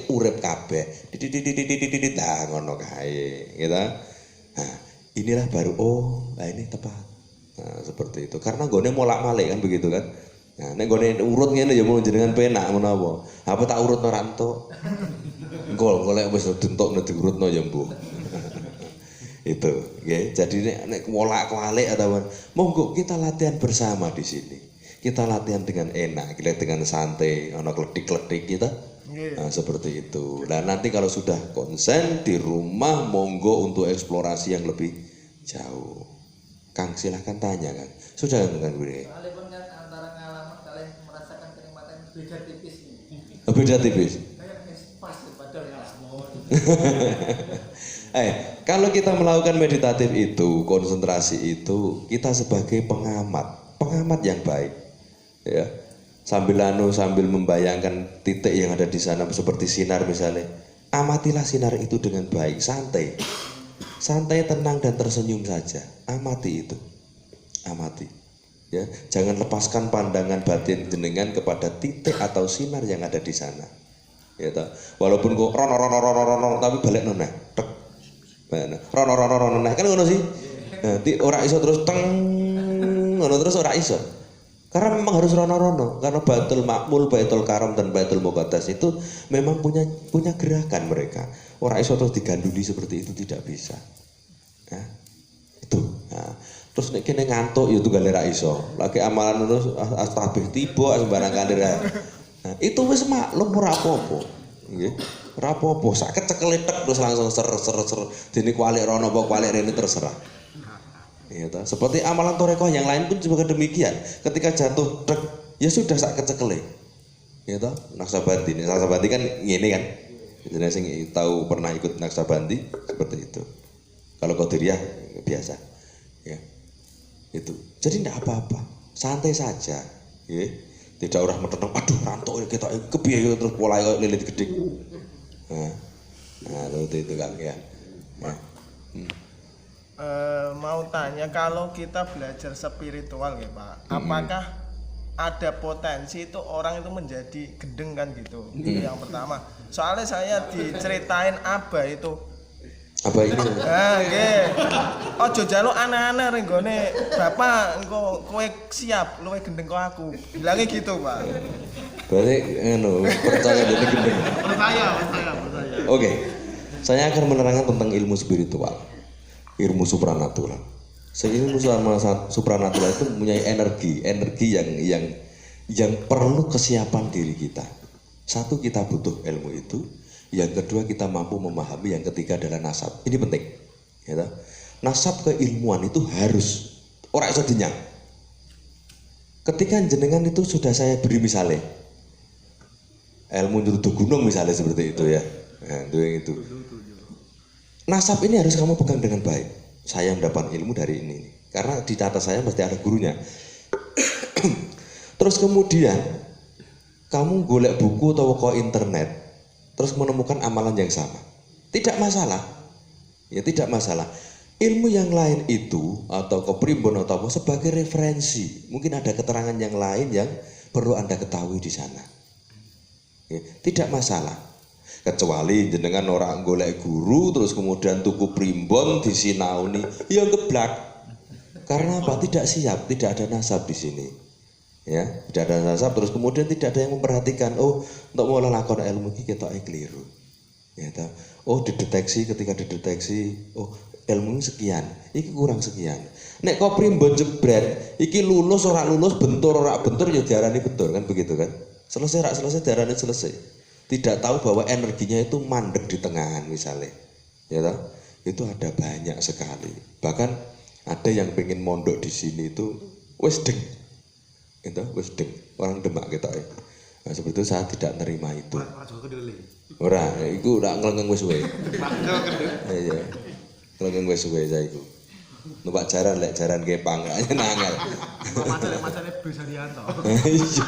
urip kabeh. Nah, ngono kae, gitu. Nah, inilah baru ini tepat. Nah, seperti itu. Karena gone molak-malik kan begitu kan. Nah, nek gone urut ngene ya mau jenengan penak menawa. Apa tak urutno ra entuk. Engko golek wis dientukno diurutno ya mbuh. Itu, nggih. Jadi nek molak-malik atau monggo kita latihan bersama di sini. Kita latihan dengan enak, dengan santai, ana kletik-kletik kita. Nah, seperti itu. Nah, nanti kalau sudah konsen di rumah monggo untuk eksplorasi yang lebih jauh. Kang silahkan tanya kan. Sudah kan gue. walaupun kan antara ngalaman kalian merasakan kenikmatan beda tipis nih. Beda tipis. Kayak pas padahal ngalamun. Kalau kita melakukan meditatif itu, konsentrasi itu, kita sebagai pengamat yang baik, ya. Sambil membayangkan titik yang ada di sana seperti sinar misalnya, amatilah sinar itu dengan baik, santai, tenang dan tersenyum saja. Amati itu, Ya, jangan lepaskan pandangan batin jenengan kepada titik atau sinar yang ada di sana. Ya toh. Walaupun kok rono tapi balik noneh. Tek. Rono kan ngono sih. Nanti ora iso terus teng ngono terus ora iso. Karena memang harus rono-rono, karena Baitul Ma'mul, Baitul Karam dan Baitul Muqaddas itu memang punya gerakan mereka. Ora iso terus diganduli seperti itu tidak bisa. Nah, itu. Nah, terus nek kene ngantuk ya tunggale ra iso. Lagi amalan terus astabih tiba sembarang kali ra. Nah, itu wis maklum ora apa-apa. Nggih. Ora apa-apa, sak kecekel tek terus langsung ser dene kualik rono apa kualik rene terserah. Ya, seperti amalan torekoh yang lain pun juga demikian. Ketika jatuh truk, ya sudah sak kecekele. Ya toh, Naksabandi kan ngene kan. Jadi sing tahu pernah ikut Naksabandi seperti itu. Kalau Qadiriyah biasa. Ya. Itu. Jadi tidak apa-apa. Santai saja, ya. Tidak orang metenang, aduh rantok kita kepiye terus pola lilit gede. Nah, itu kan ya. Nah. Mau tanya, kalau kita belajar spiritual ya Pak, apakah ada potensi itu orang itu menjadi gendeng kan gitu? Itu yang pertama. Soalnya saya diceritain Abah itu. Abah ini. Nggih. Ojo njaluk aneh-aneh ning gone Bapak, engko kowe siap luwe gendeng kok aku. Bilangnya gitu, Pak. Berarti percaya jadi gendeng. Percaya. Oke. Saya akan menerangkan tentang ilmu spiritual. Ilmu supranatural. Ilmu supranatural itu mempunyai energi yang perlu kesiapan diri kita. Satu, kita butuh ilmu itu. Yang kedua, kita mampu memahami. Yang ketiga adalah nasab. Ini penting. Ya, nasab keilmuan itu harus ora iso dinyang. Ketika jenengan itu sudah saya beri misalnya ilmu nyuruh gunung misalnya seperti itu ya. Nah, itu. Nasab ini harus kamu pegang dengan baik. Saya mendapat ilmu dari ini. Karena di atas saya pasti ada gurunya. Terus kemudian kamu golek buku atau ke internet, terus menemukan amalan yang sama. Tidak masalah. Ya tidak masalah. Ilmu yang lain itu atau keprimbon atau apa sebagai referensi. Mungkin ada keterangan yang lain yang perlu Anda ketahui di sana. Ya, tidak masalah. Kecuali jenengan orang golek guru terus kemudian tuku primbon disinauni, ya geblak. Karena apa? Tidak siap, tidak ada nasab di sini. Ya, tidak ada nasab terus kemudian tidak ada yang memperhatikan. Oh, untuk mulai lakon ilmu iki ketoke keliru. Ya ta. Oh, ketika dideteksi, oh ilmu sekian, iki kurang sekian. Nek kok primbon jebret, iki lulus ora lulus, bentur ora bentur ya diarani bentur kan begitu kan. Selesai ora selesai diarani selesai. Tidak tahu bahwa energinya itu mandek di tengahan misalnya, ya toh? Itu ada banyak sekali. Bahkan ada yang pengen mondok di sini itu wes deng, itu wes deng, orang Demak kita. Nah, seperti itu saya tidak terima itu. Ora, itu udah ngelengeng wes suwe. Iya, ngelengeng wes suwe saya itu. Numpak jaran kepang, aja nangal. Macamnya bisa diantar. Iya.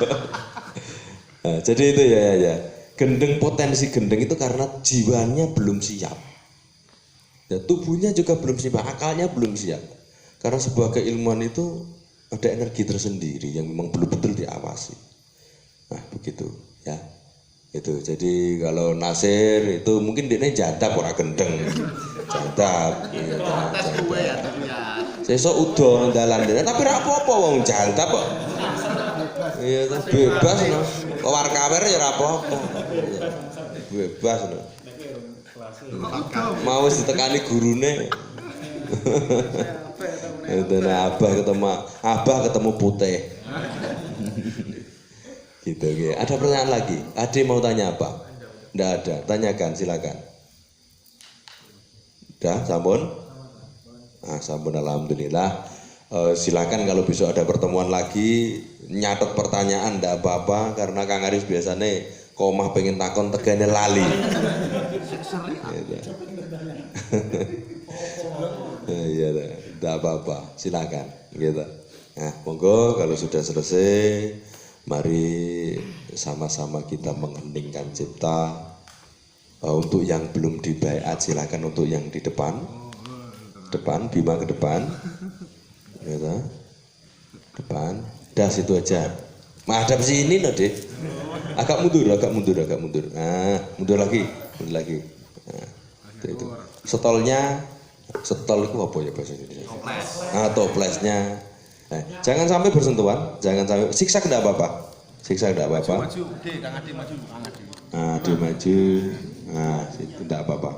Nah, jadi itu ya. Gendeng, potensi gendeng itu karena jiwanya belum siap. Ya, tubuhnya juga belum siap, akalnya belum siap. Karena sebuah keilmuan itu ada energi tersendiri yang memang belum betul diawasi. Nah, begitu ya. Itu. Jadi kalau Nasir itu mungkin dia jadab ora gendeng. Jadab. Ya. Sesuk udo dalan dene tapi ra apa-apa wong jadab kok. Iya, bebas no. Kawar kawer ya ora apa-apa. Bebas no. Mau wis ditekani gurune. Itu abah ketemu putih. Gitu ya. Ada pertanyaan lagi? Ade mau tanya apa? Enggak ada. Tanyakan, silakan. Udah, sampun? Ah, sampun alhamdulillah. Silakan kalau besok ada pertemuan lagi nyatet pertanyaan ndak apa-apa karena Kang Aris biasanya komah pengen takon tegane lali. Iya, ndak apa-apa. Silakan gitu. Nah, monggo kalau sudah selesai mari sama-sama kita mengheningkan cipta. Untuk yang belum dibaiat silakan untuk yang di depan, Bima ke depan, gitu. Depan. Das itu aja. Madhab sini loh, Dek. Agak mundur. Nah, mundur lagi. Nah, itu. Stolnya, stol itu apa ya bahasa Indonesia? Toples. Nah, toplesnya. Nah, jangan sampai bersentuhan, jangan sampai siksak enggak apa-apa. Maju, Kang Ade maju, Kang Ade. Nah, dia maju. Nah, itu enggak apa-apa.